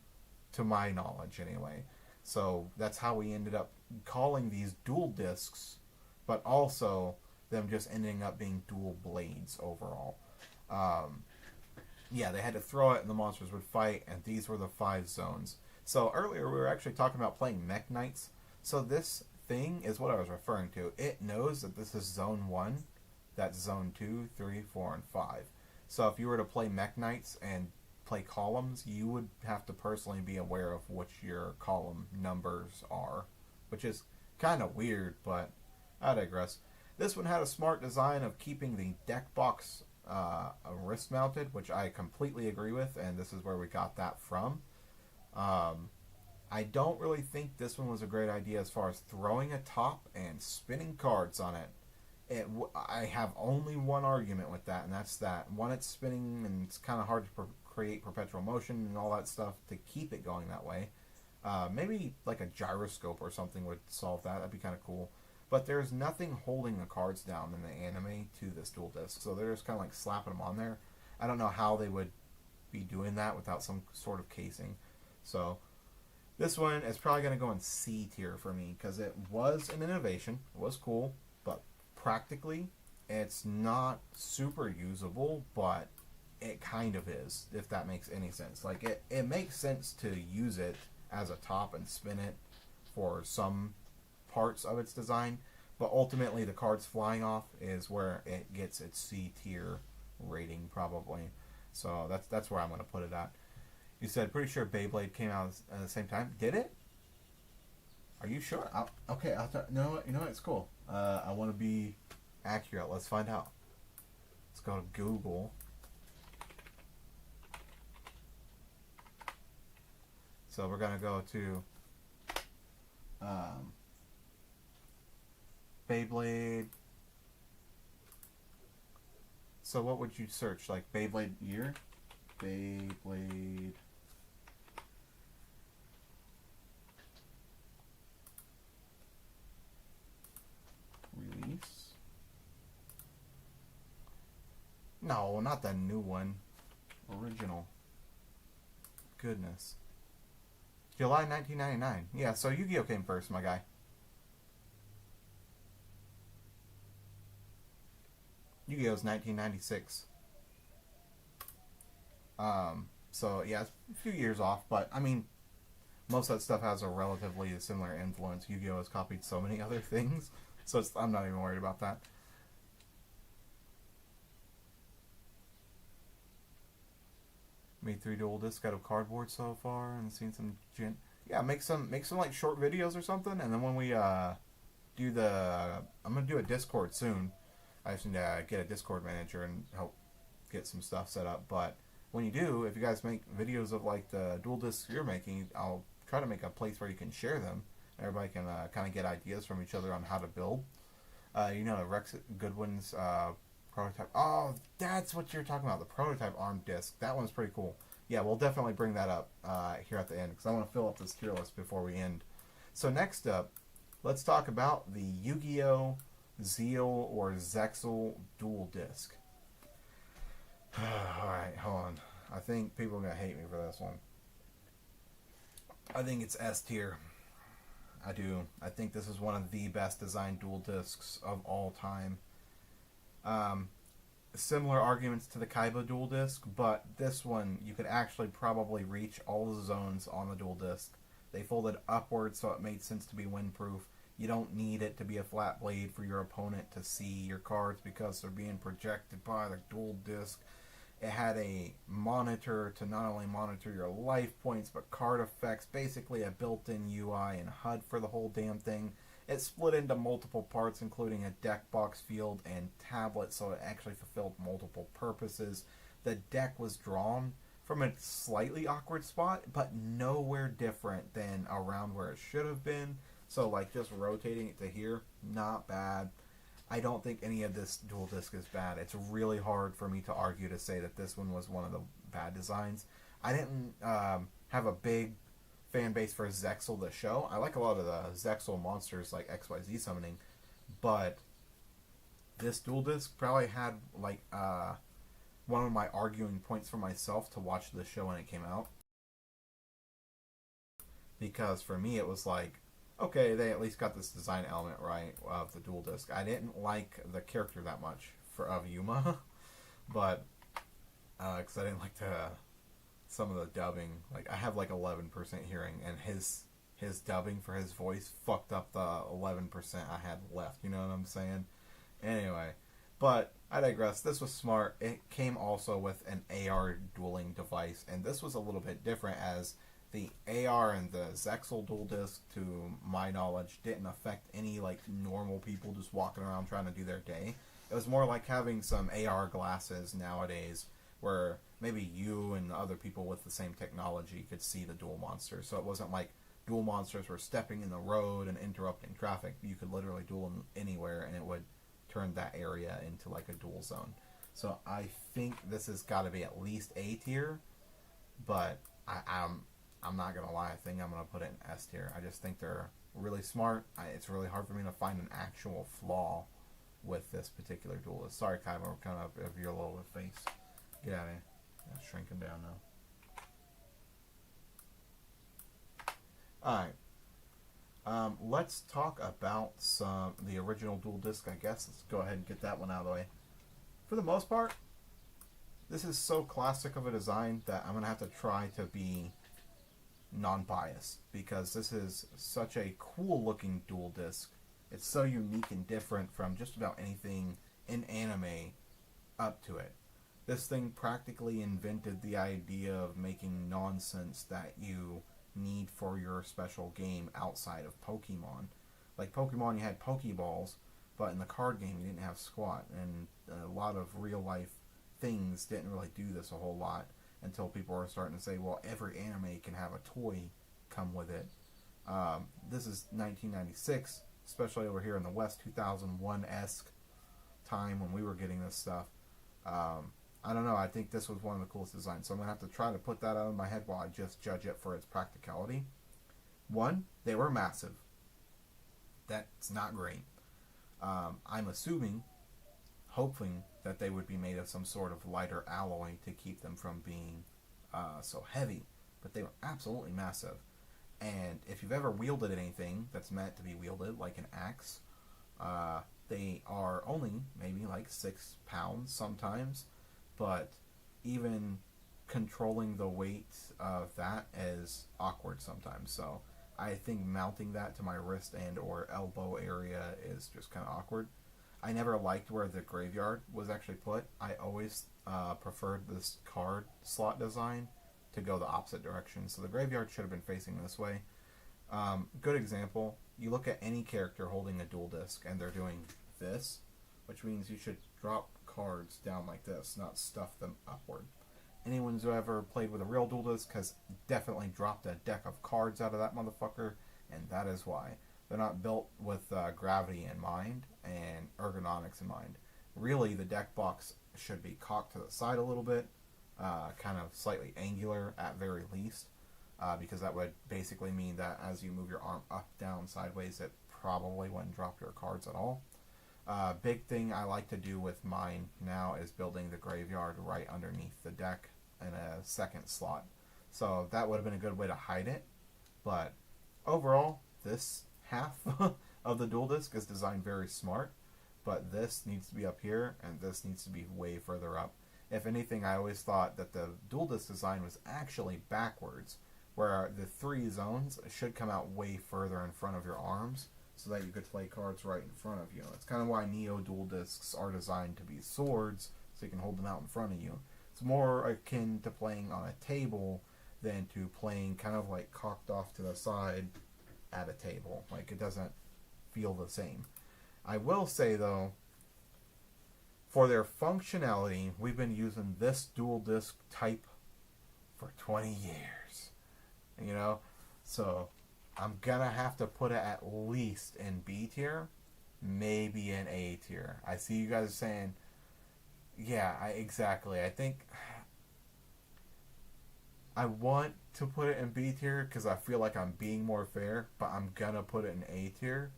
my knowledge anyway. So that's how we ended up calling these dual discs, but also them just ending up being dual blades overall. Yeah, they had to throw it and the monsters would fight, and these were the 5 zones. So earlier we were actually talking about playing Mech Knights. So this thing is what I was referring to. It knows that this is zone 1, that's zone 2, 3, 4, and 5. So if you were to play Mech Knights and play columns, you would have to personally be aware of which your column numbers are, which is kind of weird, but I digress. This one had a smart design of keeping the deck box wrist mounted, which I completely agree with, and this is where we got that from. I don't really think this one was a great idea as far as throwing a top and spinning cards on it. I have only one argument with that, and that's that. One, it's spinning, and it's kind of hard to create perpetual motion and all that stuff to keep it going that way. Maybe like a gyroscope or something would solve that. That'd be kind of cool. But there's nothing holding the cards down in the anime to this dual disc, so they're just kind of like slapping them on there. I don't know how they would be doing that without some sort of casing. So this one is probably going to go in C tier for me because it was an innovation. It was cool, but practically it's not super usable, but it kind of is, if that makes any sense. Like it makes sense to use it as a top and spin it for some parts of its design, but ultimately the cards flying off is where it gets its C tier rating probably. So that's where I'm going to put it at. You said pretty sure Beyblade came out at the same time. Did it? Are you sure? Okay, no, you know what? It's cool. I want to be accurate. Let's find out. Let's go to Google. So we're gonna go to Beyblade. So what would you search? Like Beyblade year? Beyblade release? No, not the new one. Original. Goodness. July 1999. Yeah, so Yu-Gi-Oh came first, my guy. Yu-Gi-Oh's 1996. So yeah, it's a few years off, but I mean, most of that stuff has a relatively similar influence. Yu-Gi-Oh has copied so many other things, so I'm not even worried about that. Made 3 dual discs out of cardboard so far, and seen some yeah, make some like short videos or something, and then when we do I'm gonna do a Discord soon. I just need to get a Discord manager and help get some stuff set up. But when you do, if you guys make videos of like the dual discs you're making, I'll try to make a place where you can share them. Everybody can kind of get ideas from each other on how to build. You know, Rex Goodwin's prototype. Oh, that's what you're talking about. The prototype ARM disc. That one's pretty cool. Yeah, we'll definitely bring that up here at the end because I want to fill up this tier list before we end. So next up, let's talk about the Yu-Gi-Oh! Zeal or Zexal dual disc. Alright, hold on. I think people are going to hate me for this one. I think it's S tier. I do. I think this is one of the best designed dual discs of all time. Similar arguments to the Kaiba dual disc, but this one you could actually probably reach all the zones on the dual disc. They folded upwards so it made sense to be windproof. You don't need it to be a flat blade for your opponent to see your cards because they're being projected by the dual disc. It had a monitor to not only monitor your life points but card effects, basically a built-in UI and HUD for the whole damn thing. It split into multiple parts including a deck box field and tablet, so it actually fulfilled multiple purposes. The deck was drawn from a slightly awkward spot, but nowhere different than around where it should have been. So like just rotating it to here, not bad. I don't think any of this dual disc is bad. It's really hard for me to argue to say that this one was one of the bad designs. I didn't have a big fan base for Zexal the show. I like a lot of the Zexal monsters like XYZ summoning, but this dual disc probably had like one of my arguing points for myself to watch the show when it came out. because for me it was like, okay, they at least got this design element right of the dual disc. I didn't like the character that much of Yuma, but because I didn't like some of the dubbing. Like, I have like 11% hearing, and his dubbing for his voice fucked up the 11% I had left. You know what I'm saying? Anyway, but I digress. This was smart. It came also with an AR dueling device, and this was a little bit different, as the AR and the Zexal dual disc, to my knowledge, didn't affect any like normal people just walking around trying to do their day. It was more like having some AR glasses nowadays, where maybe you and other people with the same technology could see the duel monsters. So it wasn't like duel monsters were stepping in the road and interrupting traffic. You could literally duel them anywhere, and it would turn that area into like a duel zone. So I think this has got to be at least A tier, but I'm not gonna lie. I think I'm gonna put it in S tier. I just think they're really smart. It's really hard for me to find an actual flaw with this particular duelist. Sorry, Kai, we're kind of of your little face. Get out of here. I'm shrinking down now. Alright. Let's talk about the original dual disc, I guess. Let's go ahead and get that one out of the way. For the most part, this is so classic of a design that I'm going to have to try to be non-biased, because this is such a cool looking dual disc. It's so unique and different from just about anything in anime up to it. This thing practically invented the idea of making nonsense that you need for your special game outside of Pokemon. Like Pokemon, you had Pokeballs, but in the card game you didn't have squat, and a lot of real life things didn't really do this a whole lot until people were starting to say, well, every anime can have a toy come with it. This is 1996, especially over here in the West, 2001-esque time when we were getting this stuff. I don't know, I think this was one of the coolest designs, so I'm going to have to try to put that out of my head while I just judge it for its practicality. One, they were massive. That's not great. I'm assuming, hoping, that they would be made of some sort of lighter alloy to keep them from being so heavy, but they were absolutely massive. And if you've ever wielded anything that's meant to be wielded, like an axe, they are only maybe like 6 pounds sometimes, but even controlling the weight of that is awkward sometimes. So I think mounting that to my wrist and or elbow area is just kind of awkward. I never liked where the graveyard was actually put. I always preferred this card slot design to go the opposite direction. So the graveyard should have been facing this way. Good example, you look at any character holding a dual disc and they're doing this, which means you should drop cards down like this, not stuff them upward. Anyone who's ever played with a real dual disc has definitely dropped a deck of cards out of that motherfucker, and that is why. They're not built with gravity in mind and ergonomics in mind. Really, the deck box should be cocked to the side a little bit, kind of slightly angular at very least, because that would basically mean that as you move your arm up, down, sideways, it probably wouldn't drop your cards at all. Big thing I like to do with mine now is building the graveyard right underneath the deck in a second slot. So that would have been a good way to hide it. But overall, this half of the dual disc is designed very smart. But this needs to be up here, and this needs to be way further up. If anything, I always thought that the dual disc design was actually backwards, where the 3 zones should come out way further in front of your arms, so that you could play cards right in front of you. It's kind of why Neo dual discs are designed to be swords, so you can hold them out in front of you. It's more akin to playing on a table than to playing kind of like cocked off to the side at a table. Like, it doesn't feel the same. I will say, though, for their functionality, we've been using this dual disc type for 20 years. You know? So I'm gonna have to put it at least in B tier, maybe in A tier. I see you guys saying, yeah, exactly. I think I want to put it in B tier because I feel like I'm being more fair, but I'm gonna put it in A tier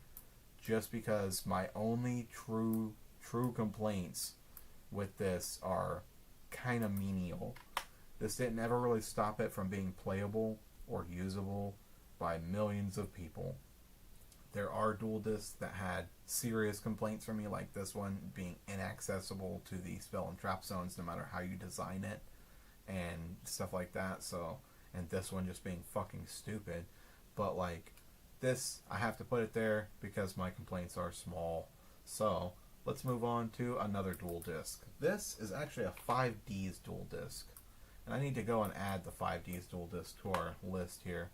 just because my only true complaints with this are kind of menial. This didn't ever really stop it from being playable or usable. by millions of people. There are dual discs that had serious complaints from me, like this one being inaccessible to the spell and trap zones no matter how you design it and stuff like that. So, and this one just being fucking stupid. But like this, I have to put it there because my complaints are small. So let's move on to another dual disc. This is actually a 5Ds dual disc, and I need to go and add the 5Ds dual disc to our list here.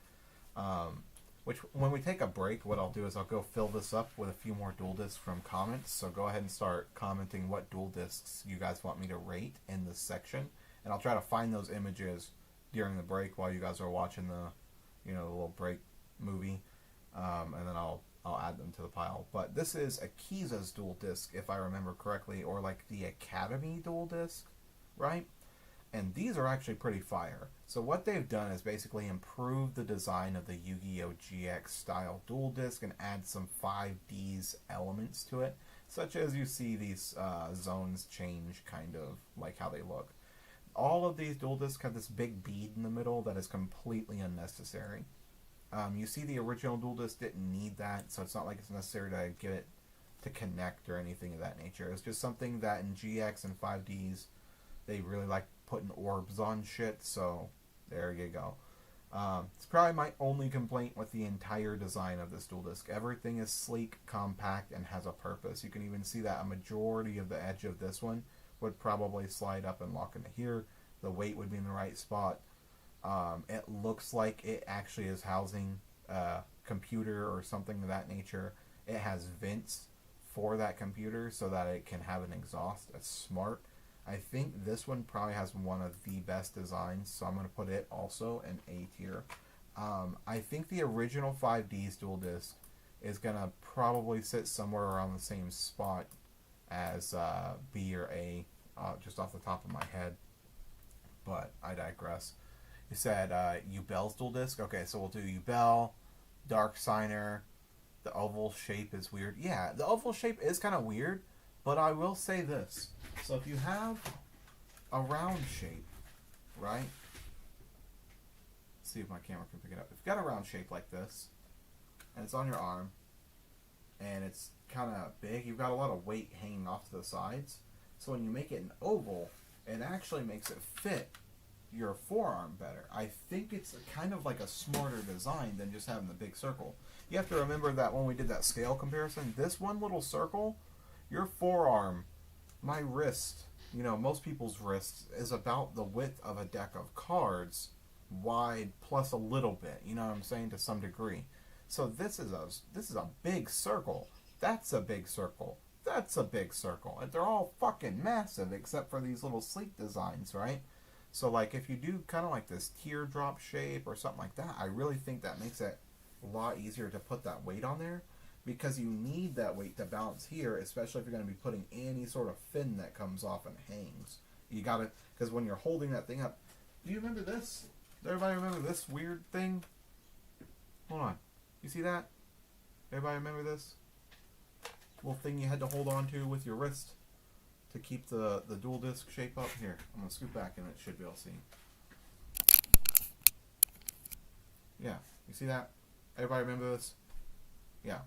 Which, when we take a break, what I'll do is I'll go fill this up with a few more dual discs from comments. So go ahead and start commenting what dual discs you guys want me to rate in this section, and I'll try to find those images during the break while you guys are watching the, the little break movie, and then I'll add them to the pile. But this is Akiza's dual disc, if I remember correctly, or like the Academy dual disc, right? And these are actually pretty fire. So what they've done is basically improve the design of the Yu-Gi-Oh GX style dual disc and add some 5Ds elements to it, such as you see these zones change, kind of like how they look. All of these dual discs have this big bead in the middle that is completely unnecessary. You see the original dual disc didn't need that, so it's not like it's necessary to get it to connect or anything of that nature. It's just something that in GX and 5Ds, they really like putting orbs on shit, so there you go. It's probably my only complaint with the entire design of this dual disc. Everything is sleek, compact, and has a purpose. You can even see that a majority of the edge of this one would probably slide up and lock into here. The weight would be in the right spot. It looks like it actually is housing a computer or something of that nature. It has vents for that computer so that it can have an exhaust. That's smart. I think this one probably has one of the best designs, so I'm going to put it also in A tier. I think the original 5Ds dual disc is going to probably sit somewhere around the same spot as B or A, just off the top of my head. But I digress. You said Yubel's dual disc? Okay, so we'll do Yubel, Dark Signer. The oval shape is weird. Yeah, the oval shape is kind of weird, but I will say this. So if you have a round shape, right? Let's see if my camera can pick it up. If you've got a round shape like this, and it's on your arm, and it's kind of big, you've got a lot of weight hanging off to the sides. So when you make it an oval, it actually makes it fit your forearm better. I think it's kind of like a smarter design than just having the big circle. You have to remember that when we did that scale comparison, this one little circle, your forearm, my wrist, most people's wrists is about the width of a deck of cards, wide plus a little bit, you know what I'm saying, to some degree. So this is a big circle. That's a big circle. That's a big circle. And they're all fucking massive except for these little sleek designs, right? So like if you do kind of like this teardrop shape or something like that, I really think that makes it a lot easier to put that weight on there, because you need that weight to balance here, especially if you're going to be putting any sort of fin that comes off and hangs. You got to, because when you're holding that thing up, do you remember this? Does everybody remember this weird thing? Hold on. You see that? Everybody remember this? Little thing you had to hold on to with your wrist to keep the dual disc shape up. Here, I'm going to scoot back and it should be able to see. Yeah, you see that? Everybody remember this? Yeah,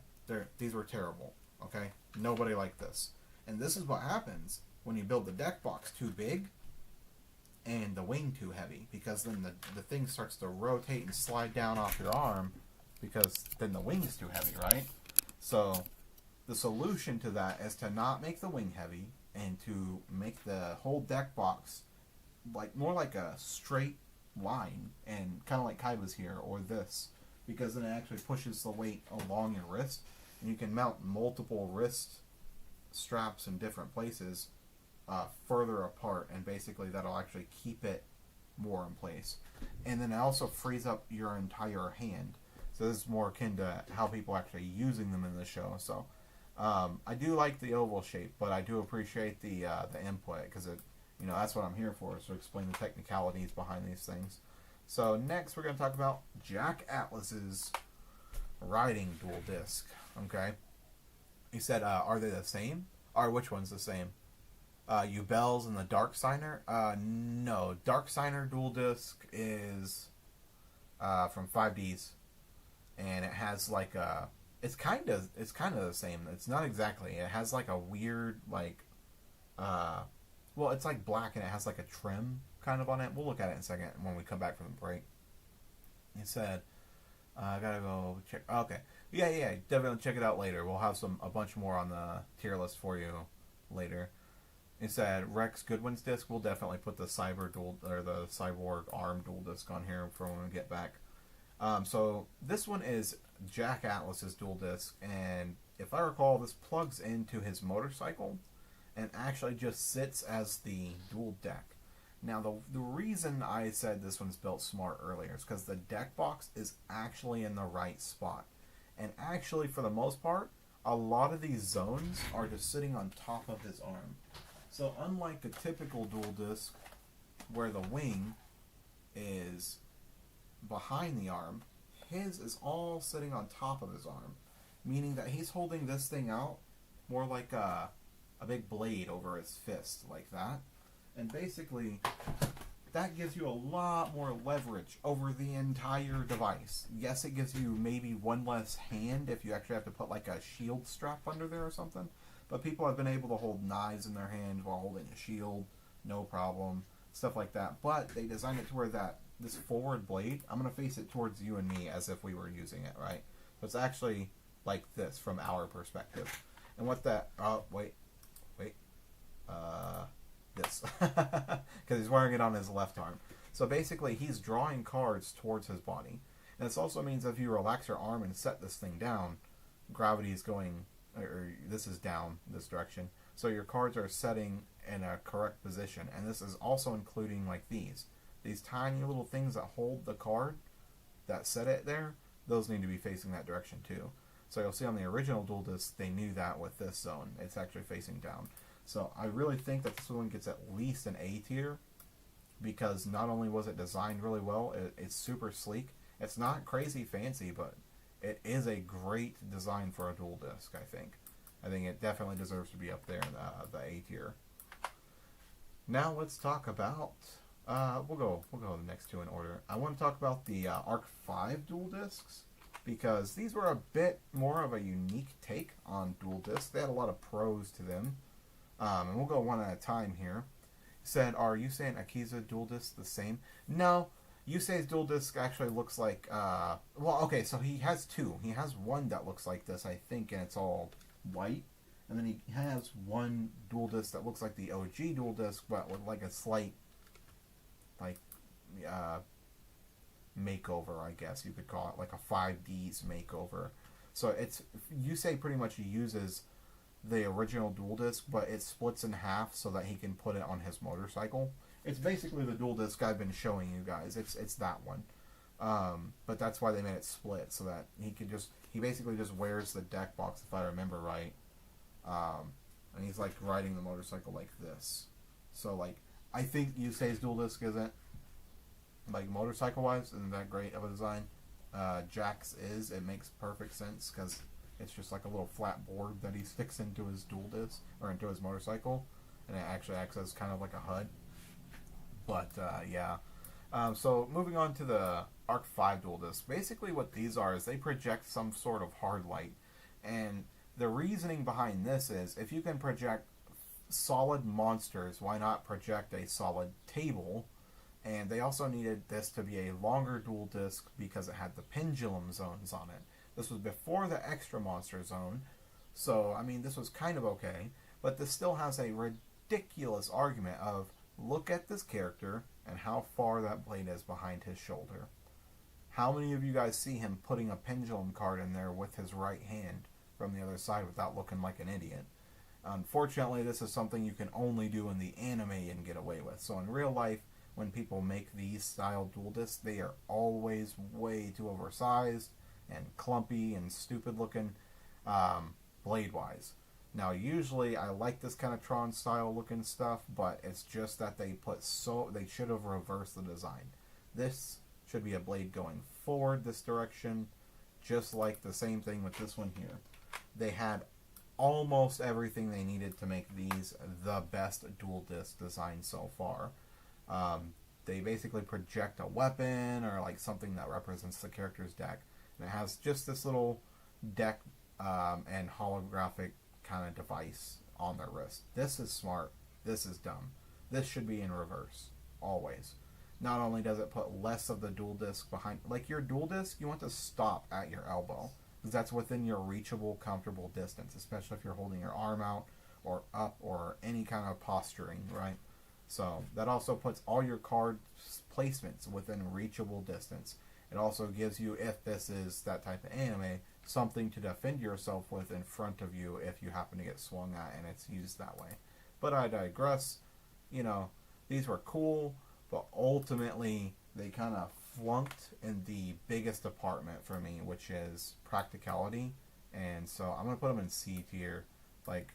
these were terrible, okay? Nobody liked this. And this is what happens when you build the deck box too big and the wing too heavy, because then the thing starts to rotate and slide down off your arm, because then the wing's too heavy, right? So the solution to that is to not make the wing heavy and to make the whole deck box more like a straight line, and kind of like Kaiba's here, or this, because then it actually pushes the weight along your wrist, and you can mount multiple wrist straps in different places further apart, and basically that'll actually keep it more in place. And then it also frees up your entire hand. So this is more akin to how people are actually using them in the show. So I do like the oval shape, but I do appreciate the input, because it, that's what I'm here for, is to explain the technicalities behind these things. So next we're going to talk about Jack Atlas's riding dual disc. Okay, he said, are they the same? Or which one's the same? Yubel's and the Dark Signer? No, Dark Signer dual disc is from 5Ds. and it has like a, it's kind of the same. It's not exactly. It has like a weird like, well, it's like black and it has like a trim kind of on it. We'll look at it in a second when we come back from the break. He said, I gotta go check. Okay, yeah, definitely check it out later. We'll have a bunch more on the tier list for you later. He said Rex Goodwin's disc. We'll definitely put the the Cyborg Arm dual disc on here for when we get back. So this one is Jack Atlas's dual disc, and if I recall, this plugs into his motorcycle and actually just sits as the dual deck. Now, the reason I said this one's built smart earlier is because the deck box is actually in the right spot. And actually, for the most part, a lot of these zones are just sitting on top of his arm. So unlike a typical dual disc, where the wing is behind the arm, his is all sitting on top of his arm. Meaning that he's holding this thing out more like a big blade over his fist, like that. And basically, that gives you a lot more leverage over the entire device. Yes, it gives you maybe one less hand if you actually have to put like a shield strap under there or something. But people have been able to hold knives in their hand while holding a shield, no problem, stuff like that. But they designed it to where this forward blade, I'm going to face it towards you and me as if we were using it, right? So it's actually like this from our perspective. And what that, this, because he's wearing it on his left arm. So basically, he's drawing cards towards his body. And this also means if you relax your arm and set this thing down, gravity is going, or this is down this direction. So your cards are setting in a correct position. And this is also including like these tiny little things that hold the card, that set it there. Those need to be facing that direction too. So you'll see on the original dual disc, they knew that with this zone. It's actually facing down. So I really think that this one gets at least an A tier, because not only was it designed really well, it's super sleek. It's not crazy fancy, but it is a great design for a dual disc, I think. I think it definitely deserves to be up there in the A tier. Now let's talk about, we'll go the next two in order. I want to talk about the Arc 5 dual discs, because these were a bit more of a unique take on dual discs. They had a lot of pros to them. And we'll go one at a time here. Said, are you saying Akiza dual disc the same? No, Yusei's dual disc actually looks like, well, okay, so he has two. He has one that looks like this, I think, and it's all white. And then he has one dual disc that looks like the OG dual disc, but with like a slight, like, makeover, I guess you could call it, like a 5Ds makeover. So it's, Yusei pretty much uses the original dual disc, but it splits in half so that he can put it on his motorcycle. It's basically the dual disc I've been showing you guys. It's that one. But that's why they made it split, so that he basically just wears the deck box, if I remember right. And he's like riding the motorcycle like this. So like, I think Yusei's dual disc isn't, like, motorcycle wise, isn't that great of a design. Jack's is. It makes perfect sense because it's just like a little flat board that he sticks into his dual disc, or into his motorcycle, and it actually acts as kind of like a HUD. But, yeah. So, moving on to the Arc 5 dual disc. Basically what these are is they project some sort of hard light. And the reasoning behind this is, if you can project solid monsters, why not project a solid table? And they also needed this to be a longer dual disc because it had the pendulum zones on it. This was before the extra monster zone, so, I mean, this was kind of okay, but this still has a ridiculous argument of, look at this character and how far that blade is behind his shoulder. How many of you guys see him putting a pendulum card in there with his right hand from the other side without looking like an idiot? Unfortunately, this is something you can only do in the anime and get away with. So in real life, when people make these style dual discs, they are always way too oversized and clumpy and stupid looking, blade wise. Now usually I like this kind of Tron style looking stuff, but it's just that they should have reversed the design. This should be a blade going forward this direction, just like the same thing with this one here. They had almost everything they needed to make these the best dual disc design so far. They basically project a weapon or like something that represents the character's deck. And it has just this little deck and holographic kind of device on their wrist. This is smart. This is dumb. This should be in reverse, always. Not only does it put less of the dual disc behind, like your dual disc, you want to stop at your elbow, because that's within your reachable, comfortable distance, especially if you're holding your arm out or up or any kind of posturing, right? So that also puts all your card placements within reachable distance. It also gives you, if this is that type of anime, something to defend yourself with in front of you if you happen to get swung at and it's used that way. But I digress. You know, these were cool, but ultimately they kind of flunked in the biggest department for me, which is practicality. And so I'm going to put them in C tier. Like,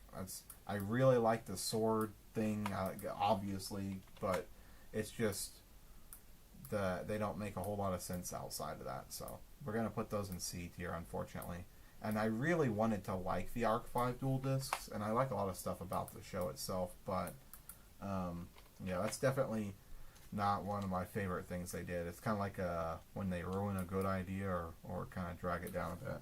I really like the sword thing, obviously, but it's just they don't make a whole lot of sense outside of that. So we're going to put those in C tier, unfortunately. And I really wanted to like the Arc 5 dual discs, and I like a lot of stuff about the show itself, but yeah, that's definitely not one of my favorite things they did. It's kind of like when they ruin a good idea or kind of drag it down a bit.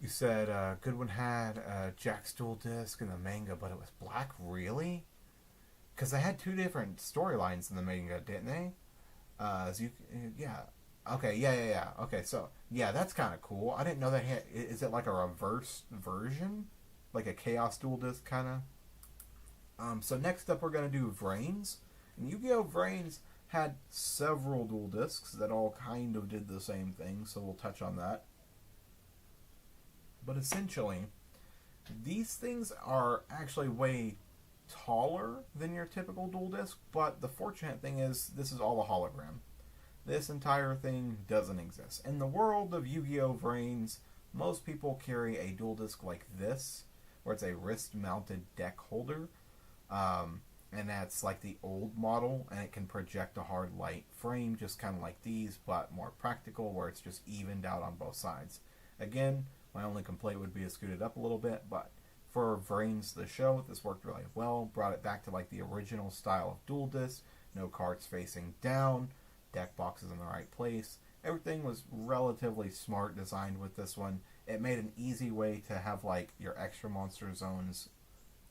You said Goodwin had Jack's dual disc in the manga, but it was black? Really? Because they had two different storylines in the manga, didn't they? Yeah. Okay, yeah. Okay, so, yeah, that's kind of cool. I didn't know that is it like a reverse version? Like a Chaos dual disc, kind of? So next up we're going to do Vrains. And Yu-Gi-Oh! Vrains had several dual discs that all kind of did the same thing, so we'll touch on that. But essentially, these things are actually way taller than your typical dual disc, but the fortunate thing is this is all a hologram. This entire thing doesn't exist. In the world of Yu-Gi-Oh! Vrains, most people carry a dual disc like this, where it's a wrist-mounted deck holder, and that's like the old model, and it can project a hard light frame, just kind of like these, but more practical, where it's just evened out on both sides. Again, my only complaint would be to scoot it up a little bit, but for Vrains the show, this worked really well. Brought it back to like the original style of dual disc. No cards facing down, deck boxes in the right place. Everything was relatively smart designed with this one. It made an easy way to have like your extra monster zones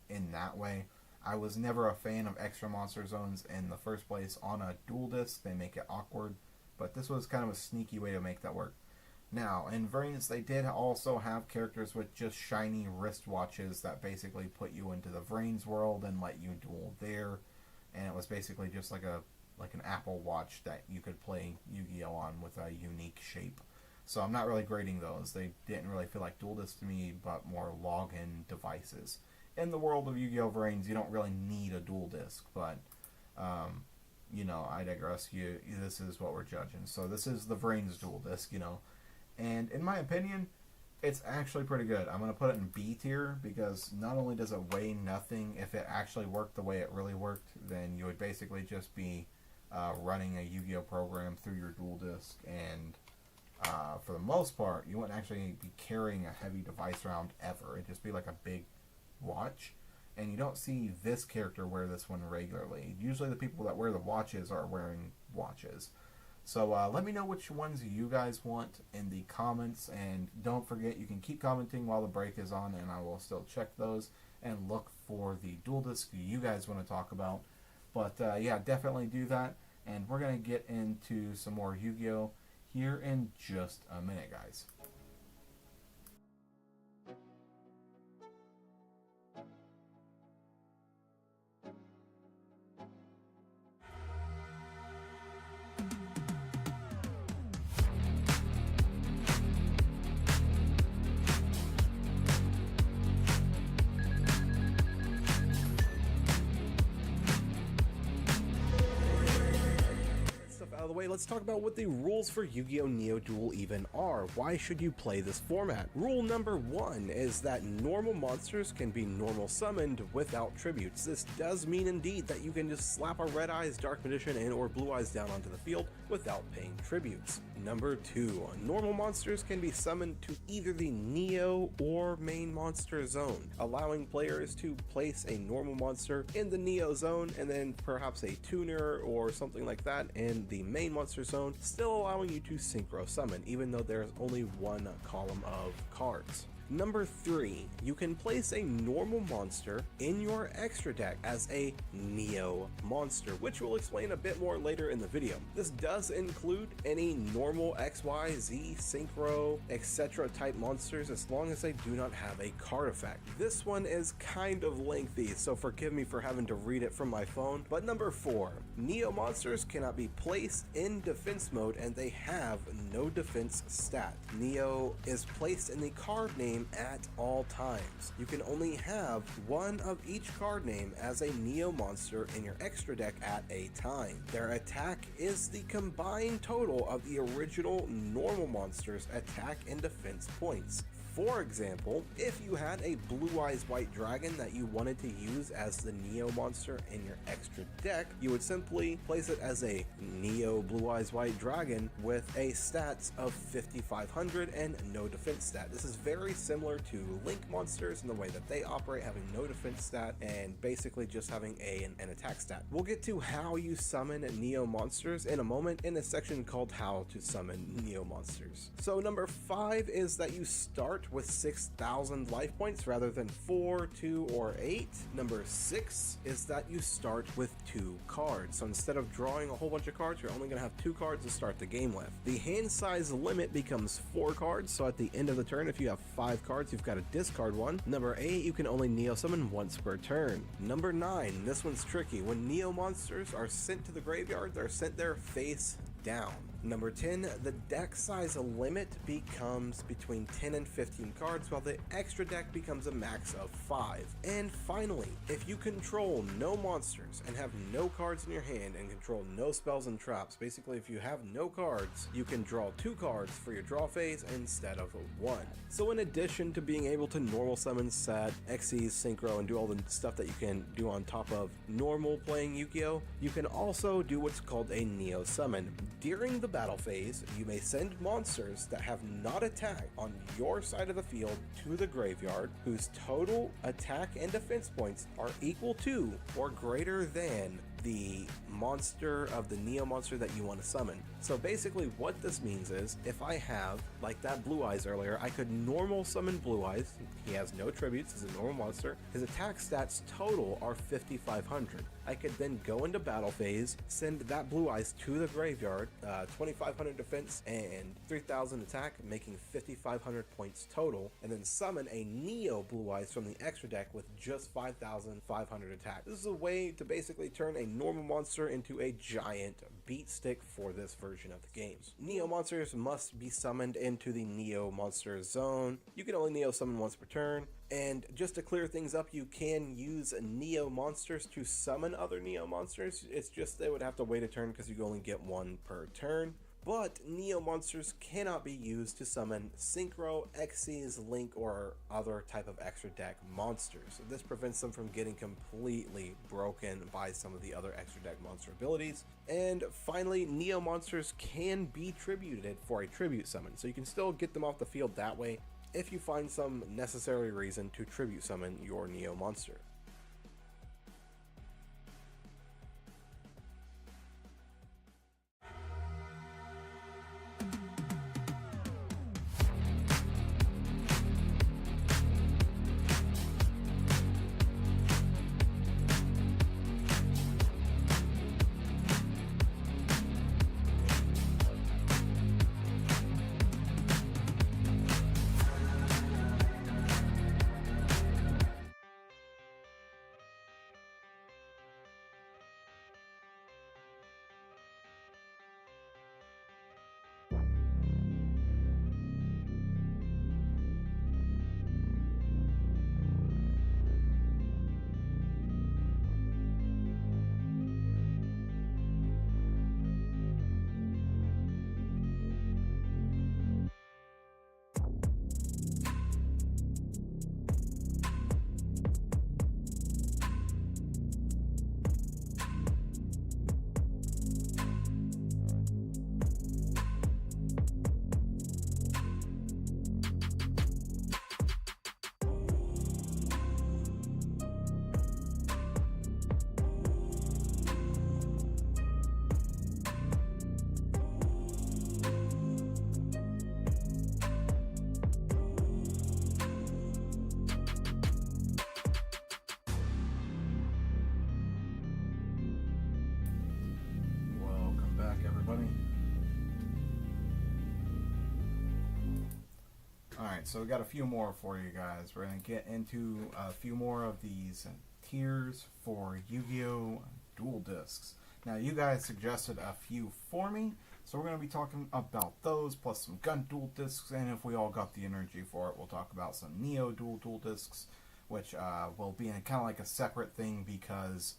in that way. I was never a fan of extra monster zones in the first place on a dual disc. They make it awkward, but this was kind of a sneaky way to make that work. Now, in Vrains, they did also have characters with just shiny wristwatches that basically put you into the Vrains world and let you duel there. And it was basically just like an Apple Watch that you could play Yu-Gi-Oh! On with a unique shape. So I'm not really grading those. They didn't really feel like dual discs to me, but more login devices. In the world of Yu-Gi-Oh! Vrains, you don't really need a dual disc, but you know, I digress. This is what we're judging. So this is the Vrains dual disc, you know. And in my opinion, it's actually pretty good. I'm going to put it in B tier because not only does it weigh nothing, if it actually worked the way it really worked, then you would basically just be running a Yu-Gi-Oh! Program through your dual disc, and for the most part, you wouldn't actually be carrying a heavy device around ever. It'd just be like a big watch, and you don't see this character wear this one regularly. Usually the people that wear the watches are wearing watches. So let me know which ones you guys want in the comments, and don't forget you can keep commenting while the break is on, and I will still check those and look for the dual disc you guys want to talk about. But yeah, definitely do that, and we're going to get into some more Yu-Gi-Oh! Here in just a minute, guys. Out of the way, let's talk about what the rules for Yu-Gi-Oh! Neo Duel even are. Why should you play this format? Rule number 1 is that normal monsters can be normal summoned without tributes. This does mean indeed that you can just slap a Red Eyes, Dark Magician, and or Blue Eyes down onto the field without paying tributes. Number 2, normal monsters can be summoned to either the Neo or main monster zone, allowing players to place a normal monster in the Neo zone and then perhaps a tuner or something like that in the main monster Monster Zone, still allowing you to synchro summon, even though there's only one column of cards. Number 3, you can place a normal monster in your extra deck as a Neo monster, which we'll explain a bit more later in the video. This does include any normal X, Y, Z, Synchro, etc. type monsters as long as they do not have a card effect. This one is kind of lengthy, so forgive me for having to read it from my phone. But number 4, Neo monsters cannot be placed in defense mode and they have no defense stat. Neo is placed in the card name at all times. You can only have one of each card name as a Neo monster in your extra deck at a time. Their attack is the combined total of the original normal monster's attack and defense points. For example, if you had a Blue Eyes White Dragon that you wanted to use as the Neo monster in your extra deck, you would simply place it as a Neo Blue Eyes White Dragon with a stats of 5500 and no defense stat. This is very similar to Link monsters in the way that they operate, having no defense stat and basically just having an attack stat. We'll get to how you summon Neo monsters in a moment in a section called How to Summon Neo Monsters. So number 5 is that you start with 6,000 life points rather than 4, 2, or 8. Number 6 is that you start with 2 cards. So instead of drawing a whole bunch of cards, you're only going to have 2 cards to start the game with. The hand size limit becomes 4 cards, so at the end of the turn, if you have 5 cards, you've got to discard one. Number 8, you can only Neo summon once per turn. Number 9, this one's tricky. When Neo monsters are sent to the graveyard, they're sent there face down. Number 10, the deck size limit becomes between 10 and 15 cards, while the extra deck becomes a max of 5. And finally, if you control no monsters and have no cards in your hand and control no spells and traps, basically if you have no cards, you can draw 2 cards for your draw phase instead of 1. So in addition to being able to normal summon, set, Xyz, Synchro, and do all the stuff that you can do on top of normal playing Yu-Gi-Oh, you can also do what's called a Neo summon. During the battle phase, you may send monsters that have not attacked on your side of the field to the graveyard, whose total attack and defense points are equal to or greater than the monster of the Neo monster that you want to summon. So basically what this means is, if I have, like that Blue Eyes earlier, I could normal summon Blue Eyes. He has no tributes, he's a normal monster. His attack stats total are 5,500. I could then go into battle phase, send that Blue Eyes to the graveyard, 2,500 defense and 3,000 attack, making 5,500 points total, and then summon a Neo Blue Eyes from the extra deck with just 5,500 attack. This is a way to basically turn a normal monster into a giant beat stick for this version of the game. Neo monsters must be summoned into the Neo monster zone. You can only Neo summon once per turn. And just to clear things up, you can use Neo monsters to summon other Neo monsters. It's just they would have to wait a turn because you only get 1 per turn. But Neo monsters cannot be used to summon Synchro, Xyz, Link, or other type of extra deck monsters. So this prevents them from getting completely broken by some of the other extra deck monster abilities. And finally, Neo monsters can be tributed for a tribute summon. So you can still get them off the field that way if you find some necessary reason to tribute summon your Neo monster. Alright, so we got a few more for you guys. We're going to get into a few more of these tiers for Yu-Gi-Oh! Duel Disks. Now, you guys suggested a few for me, so we're going to be talking about those, plus some Gun Duel Disks, and if we all got the energy for it, we'll talk about some Neo Duel Disks, which will be in kind of like a separate thing because,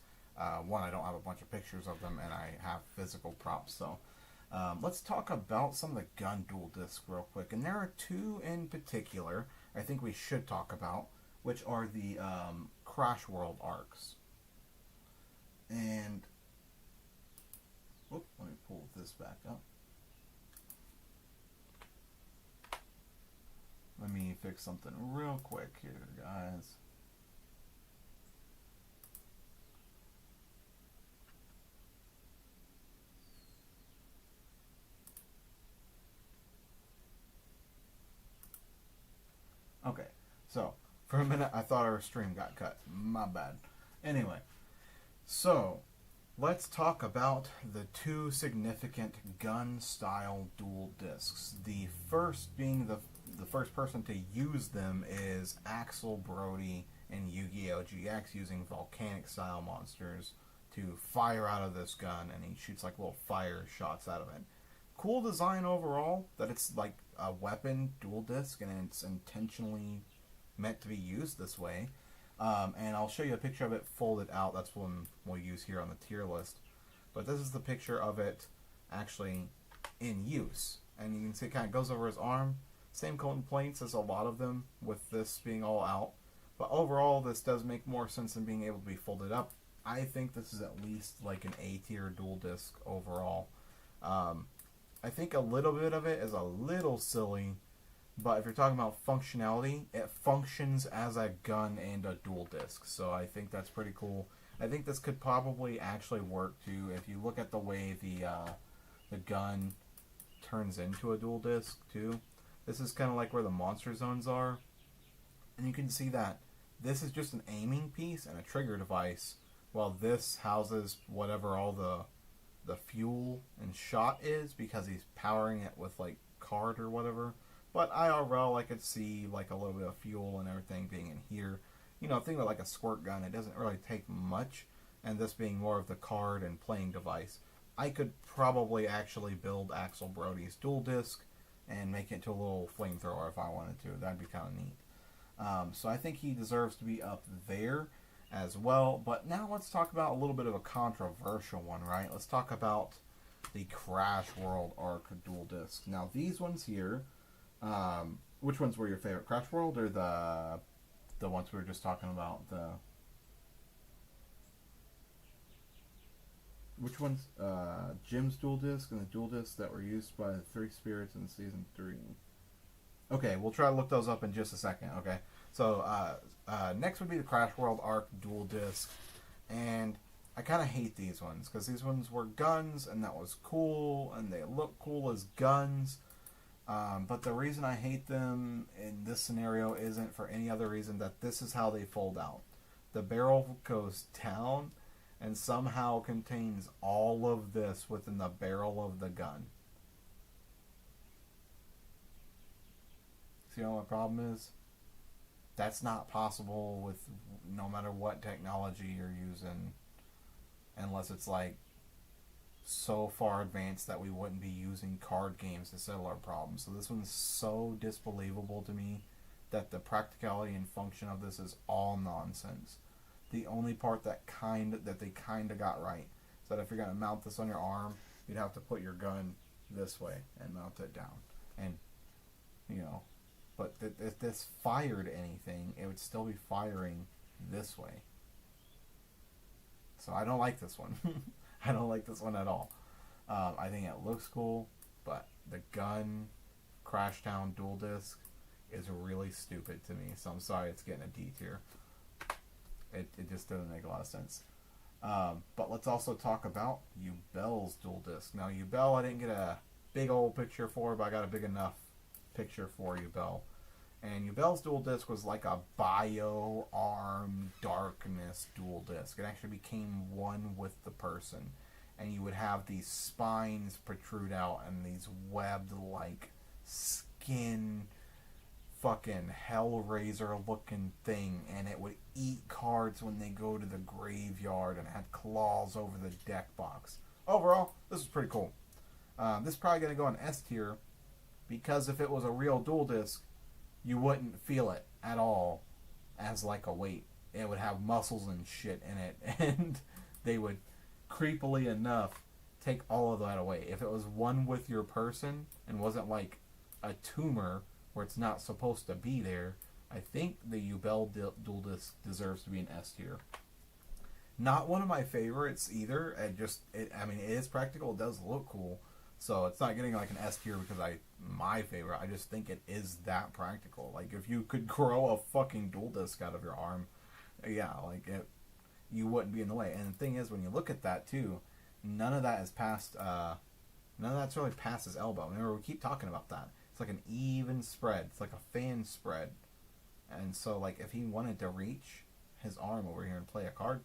one, I don't have a bunch of pictures of them, and I have physical props, so... let's talk about some of the Gun Duel Disks real quick. And there are two in particular I think we should talk about, which are the Crash World arcs. And, let me pull this back up. Let me fix something real quick here, guys. Okay, so, for a minute I thought our stream got cut. My bad. Anyway, so, let's talk about the two significant gun-style dual discs. The first being the first person to use them is Axel Brody in Yu-Gi-Oh! GX using volcanic-style monsters to fire out of this gun, and he shoots like little fire shots out of it. Cool design overall, that it's like a weapon dual disc and it's intentionally meant to be used this way. And I'll show you a picture of it folded out. That's one we'll use here on the tier list. But this is the picture of it actually in use. And you can see it kind of goes over his arm. Same complaints as a lot of them with this being all out. But overall, this does make more sense than being able to be folded up. I think this is at least like an A tier dual disc overall. I think a little bit of it is a little silly, but if you're talking about functionality, it functions as a gun and a dual disc, so I think that's pretty cool. I think this could probably actually work too if you look at the way the gun turns into a dual disc too. This is kind of like where the monster zones are, and you can see that this is just an aiming piece and a trigger device, while this houses whatever all the fuel and shot is, because he's powering it with like card or whatever. But IRL, I could see like a little bit of fuel and everything being in here. You know, think of like a squirt gun, it doesn't really take much, and this being more of the card and playing device. I could probably actually build Axel Brody's dual disc and make it into a little flamethrower if I wanted to. That'd be kind of neat. So I think he deserves to be up there as well. But now let's talk about a little bit of a controversial one, right? Let's talk about the Crash World arc dual discs. Now these ones here, which ones were your favorite? Crash World or the ones we were just talking about? Which ones? Jim's dual disc and the dual discs that were used by the Three Spirits in Season 3. Okay, we'll try to look those up in just a second, okay? So, next would be the Crash World Arc Dual Disc, and I kind of hate these ones, because these ones were guns, and that was cool, and they look cool as guns, but the reason I hate them in this scenario isn't for any other reason that this is how they fold out. The barrel goes down, and somehow contains all of this within the barrel of the gun. See what my problem is? That's not possible with no matter what technology you're using, unless it's like so far advanced that we wouldn't be using card games to settle our problems. So this one's so disbelievable to me that the practicality and function of this is all nonsense. The only part that they kind of got right is that if you're going to mount this on your arm, you'd have to put your gun this way and mount it down. And, you know, but if this fired anything, it would still be firing this way. So I don't like this one. I don't like this one at all. I think it looks cool, but the gun Crashtown dual disc is really stupid to me. So I'm sorry it's getting a D tier. It just doesn't make a lot of sense. But let's also talk about Yubel's dual disc. Now Yubel I didn't get a big old picture for, but I got a big enough picture for Yubel. And Yubel's dual disc was like a bio-arm darkness dual disc. It actually became one with the person. And you would have these spines protrude out and these webbed like skin fucking Hellraiser looking thing, and it would eat cards when they go to the graveyard, and it had claws over the deck box. Overall, this is pretty cool. This is probably going to go in S tier, because if it was a real dual disc, you wouldn't feel it at all as like a weight. It would have muscles and shit in it, and they would, creepily enough, take all of that away. If it was one with your person and wasn't like a tumor where it's not supposed to be there, I think the Yubel dual disc deserves to be an S tier. Not one of my favorites either. It is practical. It does look cool. So it's not getting like an S tier because my favorite. I just think it is that practical. Like, if you could grow a fucking dual disc out of your arm, yeah, like you wouldn't be in the way. And the thing is, when you look at that too, none of that is past. None of that's really past his elbow. Remember, we keep talking about that. It's like an even spread. It's like a fan spread. And so, like, if he wanted to reach his arm over here and play a card,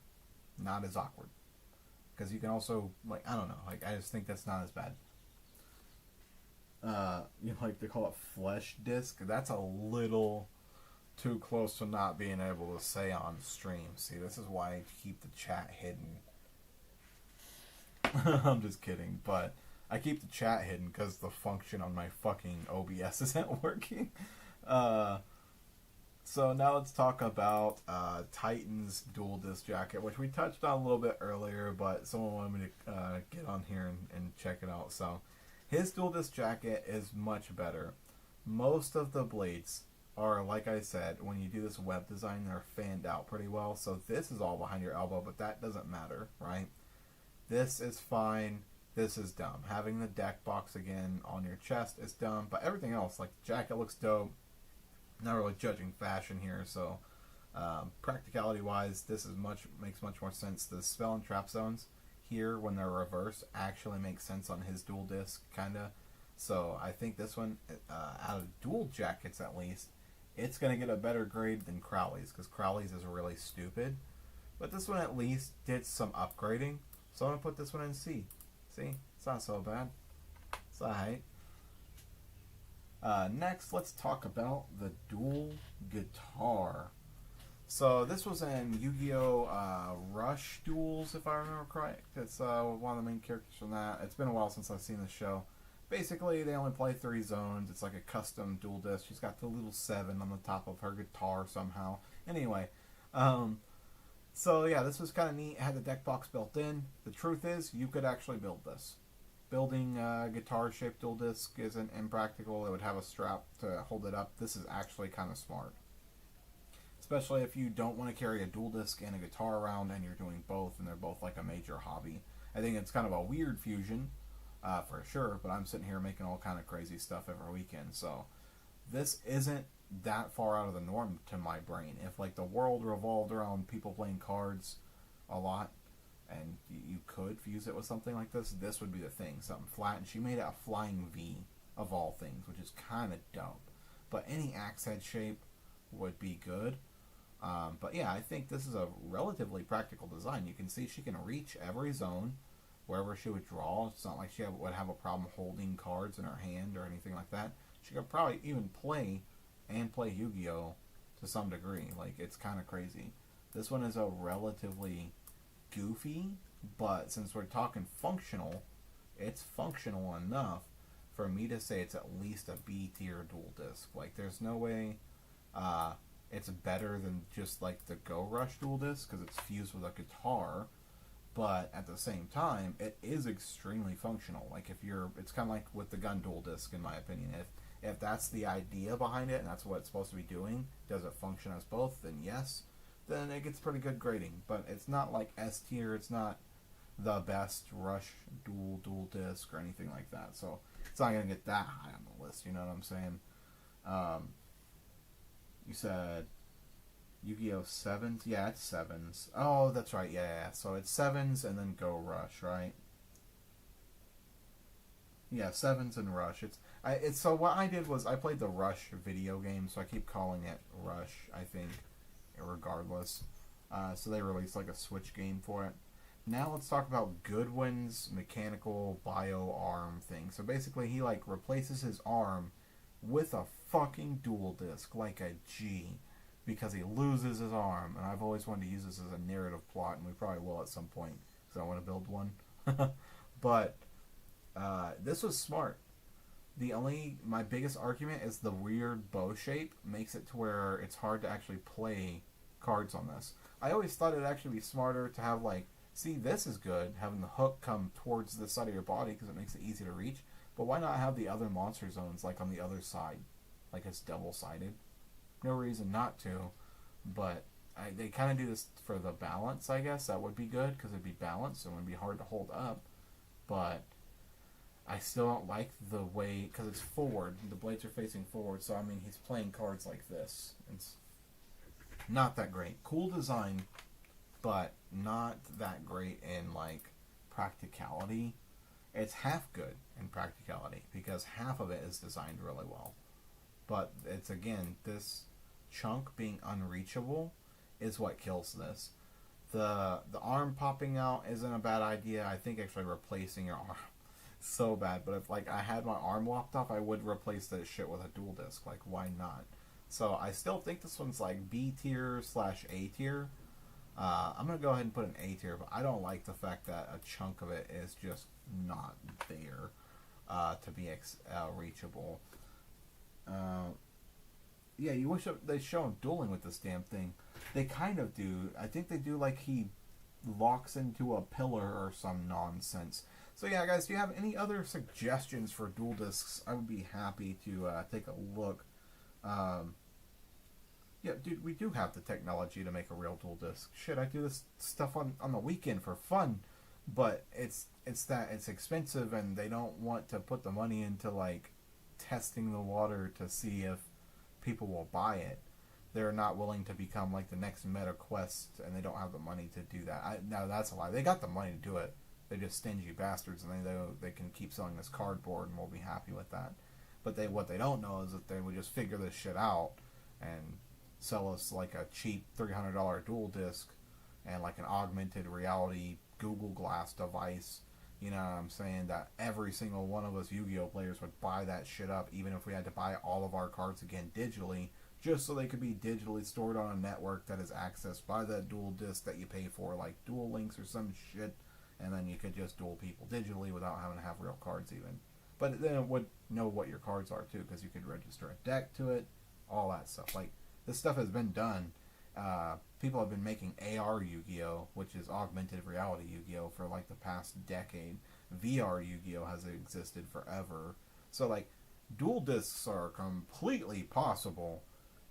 not as awkward. Because you can also, like, I don't know. Like, I just think that's not as bad. Like they call it flesh disc. That's a little too close to not being able to say on stream. See, this is why I keep the chat hidden. I'm just kidding, but I keep the chat hidden because the function on my fucking OBS isn't working. So now let's talk about Titan's dual disc jacket, which we touched on a little bit earlier, but someone wanted me to get on here and check it out. So his dual disc jacket is much better. Most of the blades are, like I said, when you do this web design, they're fanned out pretty well. So this is all behind your elbow, but that doesn't matter, right? This is fine. This is dumb. Having the deck box again on your chest is dumb, but everything else, like the jacket looks dope. Not really judging fashion here, so practicality wise, this is makes much more sense. The spell and trap zones here, when they're reversed, actually make sense on his dual disc, kinda. So I think this one, out of dual jackets at least, it's gonna get a better grade than Crowley's, because Crowley's is really stupid. But this one at least did some upgrading, so I'm gonna put this one in C. See, it's not so bad. It's alright. Next, let's talk about the dual guitar. So this was in Yu-Gi-Oh! Rush Duels, if I remember correct. It's one of the main characters from that. It's been a while since I've seen the show. Basically, they only play 3 zones. It's like a custom dual disc. She's got the little 7 on the top of her guitar somehow. Anyway, so yeah, this was kind of neat. It had the deck box built in. The truth is, you could actually build this. Building a guitar-shaped dual disc isn't impractical. It would have a strap to hold it up. This is actually kind of smart. Especially if you don't want to carry a dual disc and a guitar around and you're doing both and they're both like a major hobby. I think it's kind of a weird fusion, for sure, but I'm sitting here making all kind of crazy stuff every weekend. So this isn't that far out of the norm to my brain. If like the world revolved around people playing cards a lot, and you could fuse it with something like this, this would be the thing. Something flat. And she made it a flying V of all things, which is kind of dope. But any axe head shape would be good. But yeah, I think this is a relatively practical design. You can see she can reach every zone wherever she would draw. It's not like she would have a problem holding cards in her hand or anything like that. She could probably even play Yu-Gi-Oh! To some degree. Like, it's kind of crazy. This one is a relatively goofy, but since we're talking functional, it's functional enough for me to say it's at least a B tier dual disc. Like, there's no way it's better than just like the Go Rush dual disc because it's fused with a guitar, but at the same time it is extremely functional. Like, it's kind of like with the gun dual disc, in my opinion. If that's the idea behind it and that's what it's supposed to be doing, does it function as both, then yes, then it gets pretty good grading. But it's not like S tier. It's not the best Rush dual disc or anything like that. So it's not gonna get that high on the list. You know what I'm saying? You said Yu-Gi-Oh! 7s? Yeah, it's 7s. Oh, that's right. Yeah. So it's 7s and then Go Rush, right? Yeah, 7s and Rush. So what I did was I played the Rush video game, so I keep calling it Rush, I think, regardless. So they released like a Switch game for it. Now let's talk about Goodwin's mechanical bio arm thing. So basically he like replaces his arm with a fucking dual disk like a G, because he loses his arm, and I've always wanted to use this as a narrative plot, and we probably will at some point, because I want to build one. But this was smart. My biggest argument is the weird bow shape makes it to where it's hard to actually play cards on this. I always thought it'd actually be smarter to have, like, see, this is good, having the hook come towards the side of your body because it makes it easy to reach, but why not have the other monster zones, like, on the other side? Like, it's double-sided. No reason not to, but they kind of do this for the balance, I guess. That would be good, because it'd be balanced, and it would be hard to hold up, but I still don't like the way, because it's forward, the blades are facing forward, so, I mean, he's playing cards like this. It's not that great. Cool design, but not that great in, like, practicality. It's half good in practicality, because half of it is designed really well. But it's, again, this chunk being unreachable is what kills this. The arm popping out isn't a bad idea. I think actually replacing your arm so bad. But if, like, I had my arm lopped off, I would replace this shit with a dual disc. Like, why not? So I still think this one's like B tier / A tier. I'm going to go ahead and put an A tier, but I don't like the fact that a chunk of it is just not there to be reachable. Yeah, you wish they show him dueling with this damn thing. They kind of do. I think they do, like, he locks into a pillar or some nonsense. So yeah, guys, do you have any other suggestions for dual discs? I would be happy to take a look. Yeah, dude, we do have the technology to make a real dual disc. Shit, I do this stuff on the weekend for fun, but it's expensive, and they don't want to put the money into, like, testing the water to see if people will buy it. They're not willing to become like the next Meta Quest, and they don't have the money to do that. No, that's a lie. They got the money to do it. They're just stingy bastards, and they can keep selling this cardboard, and we'll be happy with that. But what they don't know is that they would just figure this shit out and sell us like a cheap $300 dual disc and like an augmented reality Google Glass device. You know what I'm saying? That every single one of us Yu-Gi-Oh players would buy that shit up, even if we had to buy all of our cards again digitally, just so they could be digitally stored on a network that is accessed by that dual disc that you pay for, like Duel Links or some shit, and then you could just duel people digitally without having to have real cards even. But then it would know what your cards are too, because you could register a deck to it, all that stuff. Like, this stuff has been done. People have been making AR Yu-Gi-Oh, which is augmented reality Yu-Gi-Oh, for like the past decade. VR Yu-Gi-Oh has existed forever. So, like, dual discs are completely possible.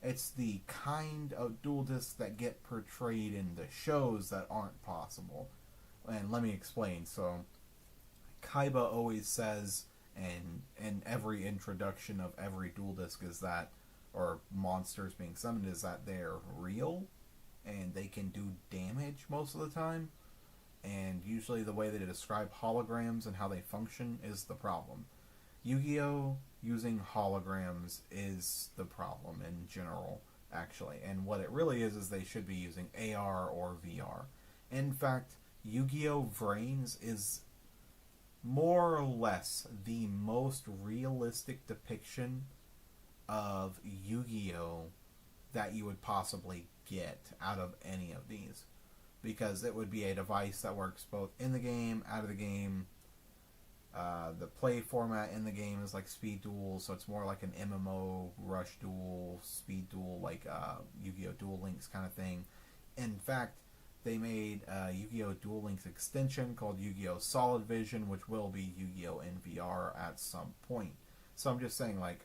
It's the kind of dual discs that get portrayed in the shows that aren't possible. And let me explain. So, Kaiba always says, and in every introduction of every dual disc is that, or monsters being summoned, is that they're real and they can do damage most of the time. And usually the way they describe holograms and how they function is the problem. Yu-Gi-Oh! Using holograms is the problem in general, actually. And what it really is they should be using AR or VR. In fact, Yu-Gi-Oh! Vrains is more or less the most realistic depiction of Yu-Gi-Oh! That you would possibly get out of any of these. Because it would be a device that works both in the game, out of the game. The play format in the game is like speed duel, so it's more like an MMO, rush duel, speed duel, like Yu-Gi-Oh! Duel Links kind of thing. In fact, they made a Yu-Gi-Oh! Duel Links extension called Yu-Gi-Oh! Solid Vision, which will be Yu-Gi-Oh! In VR at some point. So I'm just saying, like,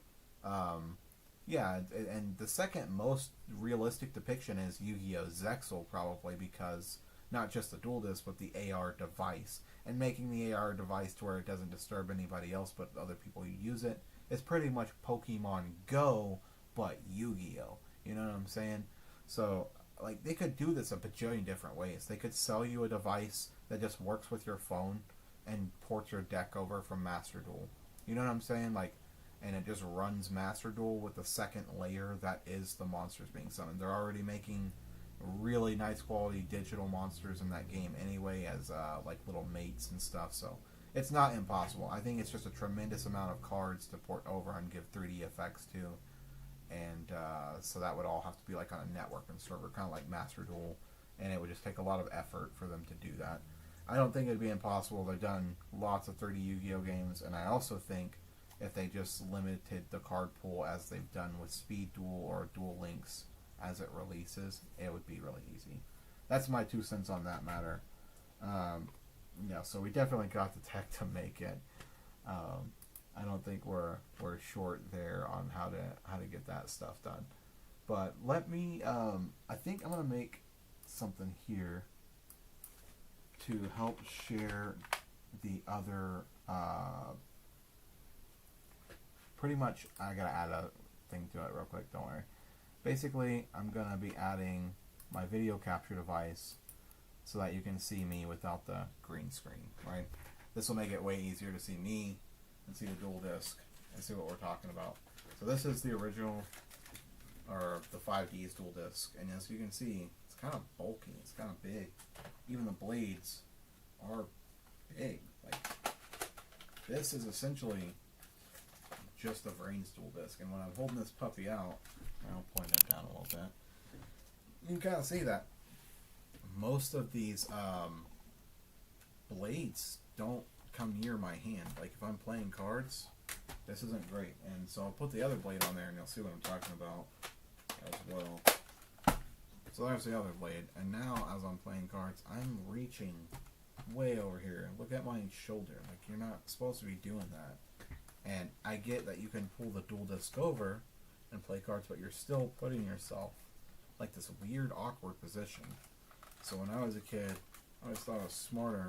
yeah, and the second most realistic depiction is Yu-Gi-Oh! Zexal, probably, because not just the dual disc, but the AR device. And making the AR device to where it doesn't disturb anybody else but other people who use it is pretty much Pokemon Go, but Yu-Gi-Oh! You know what I'm saying? So, like, they could do this a bajillion different ways. They could sell you a device that just works with your phone and ports your deck over from Master Duel. You know what I'm saying? Like, and it just runs Master Duel with the second layer that is the monsters being summoned. They're already making really nice quality digital monsters in that game anyway, as like little mates and stuff, so it's not impossible. I think it's just a tremendous amount of cards to port over and give 3D effects to. and so that would all have to be like on a network and server, kind of like Master Duel, and it would just take a lot of effort for them to do that. I don't think it'd be impossible. They've done lots of 30 Yu-Gi-Oh games, and I also think if they just limited the card pool as they've done with Speed Duel or Duel Links as it releases, it would be really easy. That's my 2 cents on that matter. So we definitely got the tech to make it. I don't think we're short there on how to get that stuff done. But let me. I think I'm gonna make something here to help share the other. Pretty much, I gotta add a thing to it real quick. Don't worry. Basically, I'm gonna be adding my video capture device so that you can see me without the green screen. Right. This will make it way easier to see me and see the dual disc and see what we're talking about. So this is the original, or the 5D's dual disc, and as you can see, it's kind of bulky, it's kind of big. Even the blades are big. Like, this is essentially just a Brains dual disc, and when I'm holding this puppy out, I'll point it down a little bit, you can kind of see that most of these blades don't come near my hand. Like, if I'm playing cards, this isn't great. And so I'll put the other blade on there and you'll see what I'm talking about as well. So there's the other blade, and now as I'm playing cards, I'm reaching way over here. Look at my shoulder. Like, you're not supposed to be doing that. And I get that you can pull the dual disc over and play cards, but you're still putting yourself like this weird, awkward position. So when I was a kid, I always thought it was smarter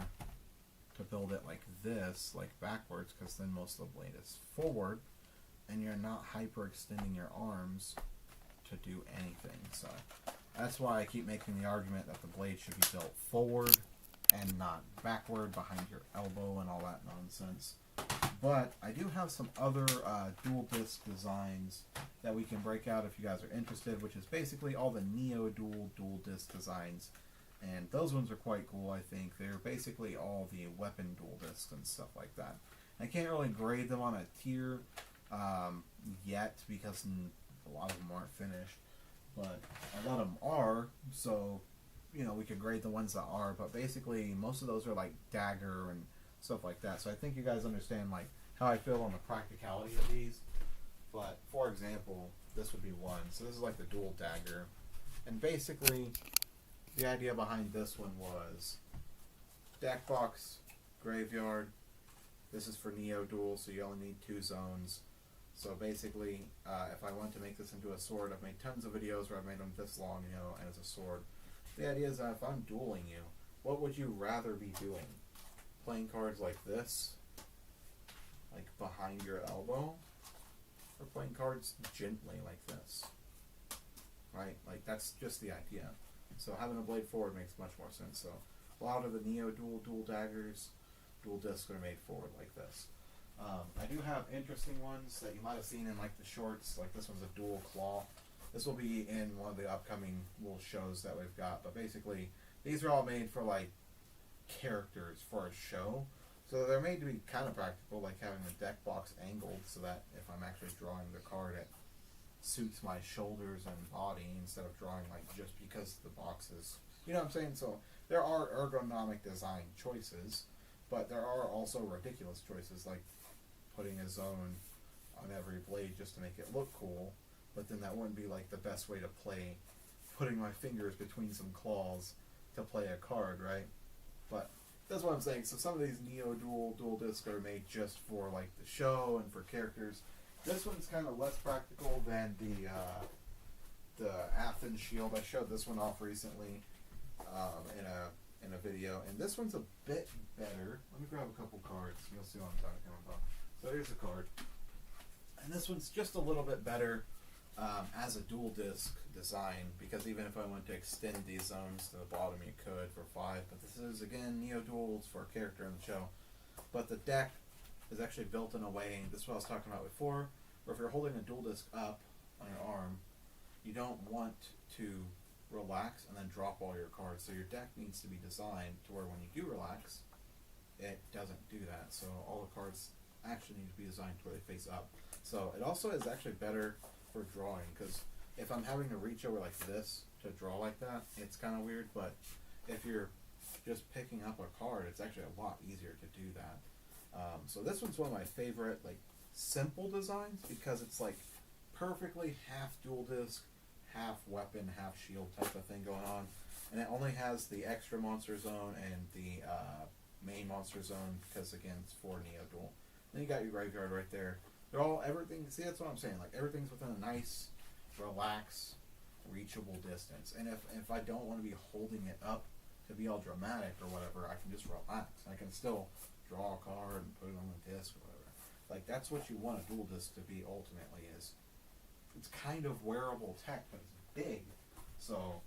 to build it like this, like backwards, because then most of the blade is forward, and you're not hyperextending your arms to do anything. So that's why I keep making the argument that the blade should be built forward and not backward behind your elbow and all that nonsense. But I do have some other dual disc designs that we can break out if you guys are interested, which is basically all the Neo dual disc designs. And those ones are quite cool, I think. They're basically all the weapon dual discs and stuff like that. I can't really grade them on a tier yet because a lot of them aren't finished. But a lot of them are, so, we could grade the ones that are. But basically, most of those are like dagger and stuff like that. So I think you guys understand like how I feel on the practicality of these. But for example, this would be one. So this is like the dual dagger. And basically, the idea behind this one was deck box, graveyard. This is for Neo Duel, so you only need 2 zones. So basically, if I want to make this into a sword, I've made tons of videos where I've made them this long, and as a sword. The idea is that if I'm dueling you, what would you rather be doing? Playing cards like this, like behind your elbow, or playing cards gently like this, right? Like, that's just the idea. So having a blade forward makes much more sense. So a lot of the Neo dual daggers, dual discs are made forward like this. I do have interesting ones that you might have seen in like the shorts. Like this one's a dual claw. This will be in one of the upcoming little shows that we've got. But basically, these are all made for like characters for a show. So they're made to be kind of practical, like having the deck box angled so that if I'm actually drawing the card, it suits my shoulders and body instead of drawing like just because the box is, you know what I'm saying? So there are ergonomic design choices, but there are also ridiculous choices like putting a zone on every blade just to make it look cool, but then that wouldn't be like the best way to play, putting my fingers between some claws to play a card, right? But that's what I'm saying. So some of these Neo dual discs are made just for like the show and for characters. This one's kind of less practical than the Athens Shield. I showed this one off recently in a video, and this one's a bit better. Let me grab a couple cards. You'll see what I'm talking about. So here's a card, and this one's just a little bit better as a dual disc design, because even if I want to extend these zones to the bottom, you could for 5. But this is again Neo Duels for a character in the show. But the deck is actually built in a way, and this is what I was talking about before, where if you're holding a dual disc up on your arm, you don't want to relax and then drop all your cards. So your deck needs to be designed to where when you do relax, it doesn't do that. So all the cards actually need to be designed to where they face up. So it also is actually better for drawing, because if I'm having to reach over like this to draw like that, it's kind of weird, but if you're just picking up a card, it's actually a lot easier to do that. So this one's one of my favorite, like, simple designs, because it's like perfectly half dual disc, half weapon, half shield type of thing going on, and it only has the extra monster zone and the main monster zone, because again it's for Neo Duel. Then you got your graveyard right there. They're all, everything, see, that's what I'm saying, like everything's within a nice, relaxed, reachable distance. And if I don't want to be holding it up to be all dramatic or whatever, I can just relax. I can still draw a card and put it on the disc or whatever. Like, that's what you want a dual disc to be ultimately, is it's kind of wearable tech, but it's big. So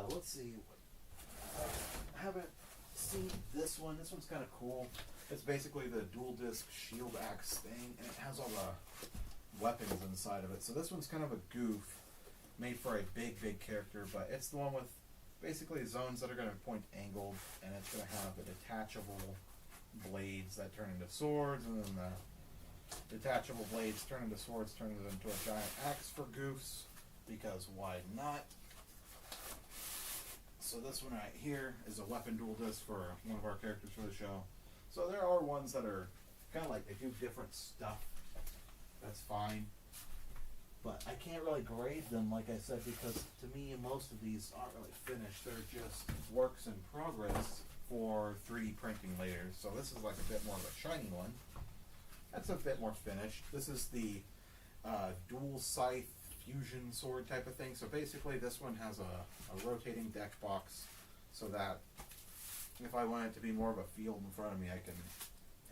let's see, I haven't seen this one. This one's kind of cool. It's basically the dual disc shield axe thing, and it has all the weapons inside of it. So this one's kind of a goof, made for a big character, but it's the one with basically zones that are going to point angled, and it's going to have the detachable blades that turn into swords, and then the detachable blades turn into swords, turn it into a giant axe for goofs, because why not? So this one right here is a weapon dual disc for one of our characters for the show. So there are ones that are kind of like, they do different stuff. That's fine. But I can't really grade them, like I said, because to me most of these aren't really finished. They're just works in progress for 3D printing later. So this is like a bit more of a shiny one. That's a bit more finished. This is the dual scythe fusion sword type of thing. So basically this one has a rotating deck box, so that if I want it to be more of a field in front of me, I can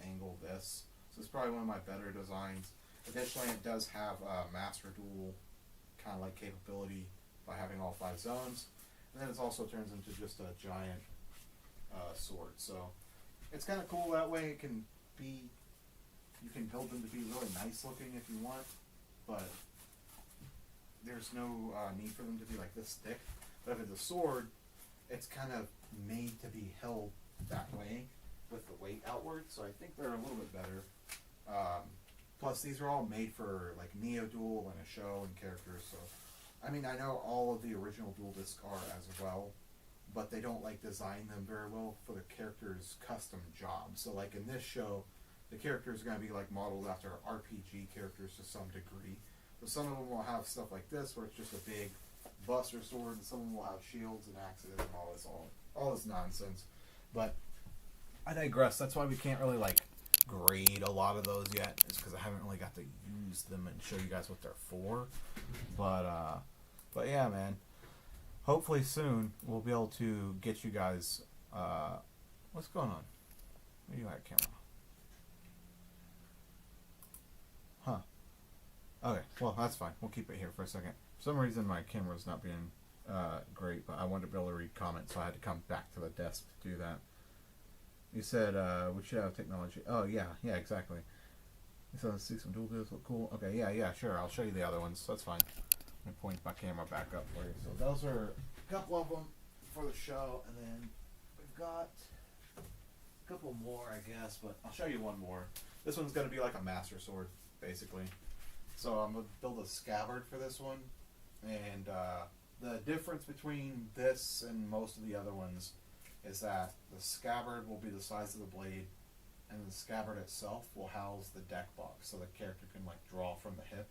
angle this. So it's probably one of my better designs. Additionally, it does have a Master Duel kind of like capability by having all 5 zones. And then it also turns into just a giant sword. So it's kind of cool that way. It can be, you can build them to be really nice looking if you want, but there's no need for them to be like this thick. But if it's a sword, it's kind of made to be held that way with the weight outward. So I think they're a little bit better. Plus, these are all made for like Neo Duel and a show and characters. So, I mean, I know all of the original Duel Discs are as well, but they don't like design them very well for the character's custom job. So, like in this show, the characters are going to be like modeled after RPG characters to some degree. So some of them will have stuff like this, where it's just a big buster sword, and some of them will have shields and axes and all this nonsense. But I digress. That's why we can't really like grade a lot of those yet, is because I haven't really got to use them and show you guys what they're for. But yeah, man. Hopefully soon we'll be able to get you guys. What's going on? Where are you at, camera? Huh. Okay, well that's fine. We'll keep it here for a second. For some reason my camera's not being great, but I wanted to be able to read comments, so I had to come back to the desk to do that. You said we should have technology. Oh yeah, exactly. You said let's see some dual discs look cool. Okay, yeah, sure. I'll show you the other ones. That's fine. Let me point my camera back up for you. So those are a couple of them for the show, and then we've got a couple more, I guess. But I'll show you one more. This one's gonna be like a master sword, basically. So I'm gonna build a scabbard for this one, and the difference between this and most of the other ones is that the scabbard will be the size of the blade, and the scabbard itself will house the deck box, so the character can like draw from the hip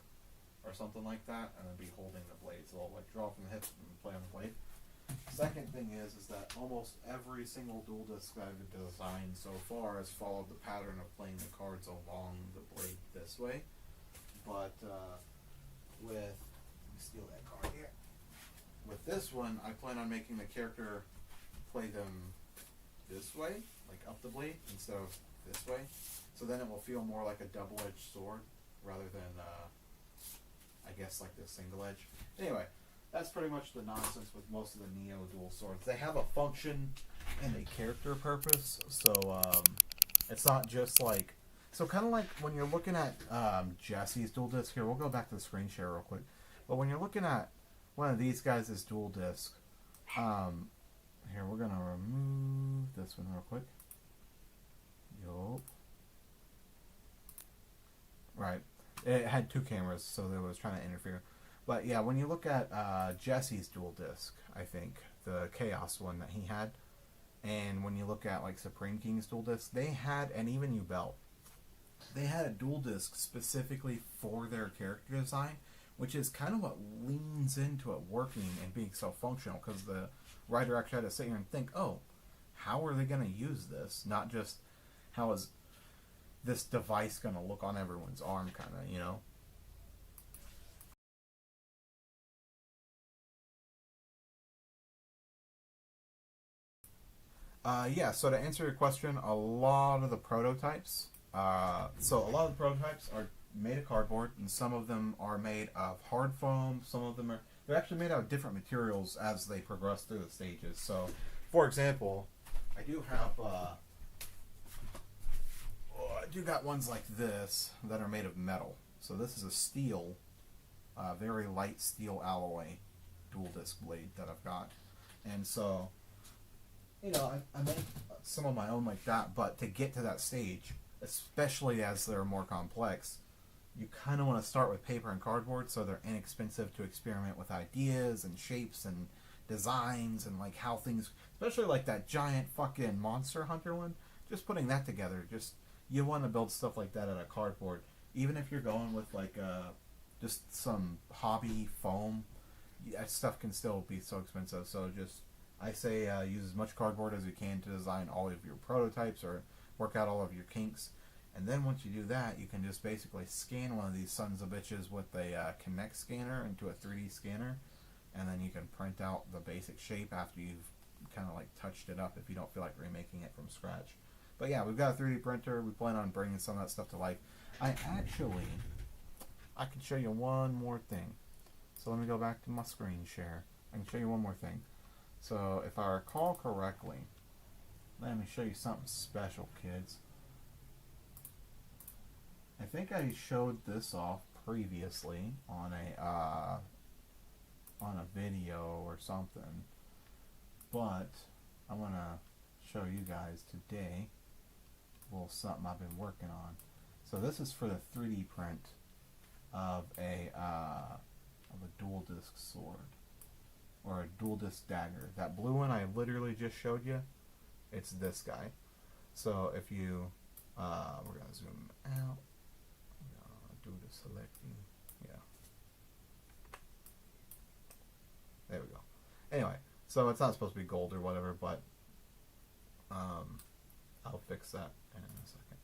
or something like that, and then be holding the blade. So they'll like draw from the hip and play on the blade. Second thing is that almost every single dual disc that I've designed so far has followed the pattern of playing the cards along the blade this way. But with, let me steal that card here. With this one, I plan on making the character play them this way, like up the blade, instead of this way. So then it will feel more like a double-edged sword rather than, I guess, like the single edge. Anyway, that's pretty much the nonsense with most of the Neo Duel swords. They have a function and a character purpose, so it's not just like, so kind of like when you're looking at Jesse's dual disc. Here, we'll go back to the screen share real quick. But when you're looking at one of these guys' dual disc, here, we're going to remove this one real quick. Yup. Right. It had two cameras, so it was trying to interfere. But yeah, when you look at Jesse's dual disc, I think the Chaos one that he had, and when you look at like Supreme King's dual disc, they had, and even Ubelt, they had a dual disc specifically for their character design, which is kind of what leans into it working and being so functional, because the writer actually had to sit here and think, oh, how are they going to use this? Not just how is this device going to look on everyone's arm, kind of, you know? Yeah, so to answer your question, a lot of the prototypes, are made of cardboard, and some of them are made of hard foam, some of them they're actually made out of different materials as they progress through the stages. So, for example, I do have, I do got ones like this that are made of metal. So this is a steel, very light steel alloy dual disc blade that I've got. And so, you know, I make some of my own like that, but to get to that stage, especially as they're more complex, you kind of want to start with paper and cardboard so they're inexpensive to experiment with ideas and shapes and designs and like how things, especially like that giant fucking Monster Hunter one, just putting that together, just, you want to build stuff like that out of cardboard. Even if you're going with like just some hobby foam, that stuff can still be so expensive. So just, I say use as much cardboard as you can to design all of your prototypes or work out all of your kinks. And then once you do that, you can just basically scan one of these sons of bitches with a Kinect scanner into a 3D scanner, and then you can print out the basic shape after you've kind of like touched it up if you don't feel like remaking it from scratch. But yeah, we've got a 3D printer. We plan on bringing some of that stuff to life. I can show you one more thing. So let me go back to my screen share. I can show you one more thing. So if I recall correctly, let me show you something special, kids. I think I showed this off previously on a video or something, but I want to show you guys today a little something I've been working on. So this is for the 3D print of a dual disc sword or a dual disc dagger. That blue one I literally just showed you, it's this guy. So if you we're gonna zoom out. Do the selecting, yeah. There we go. Anyway, so it's not supposed to be gold or whatever, but I'll fix that in a second.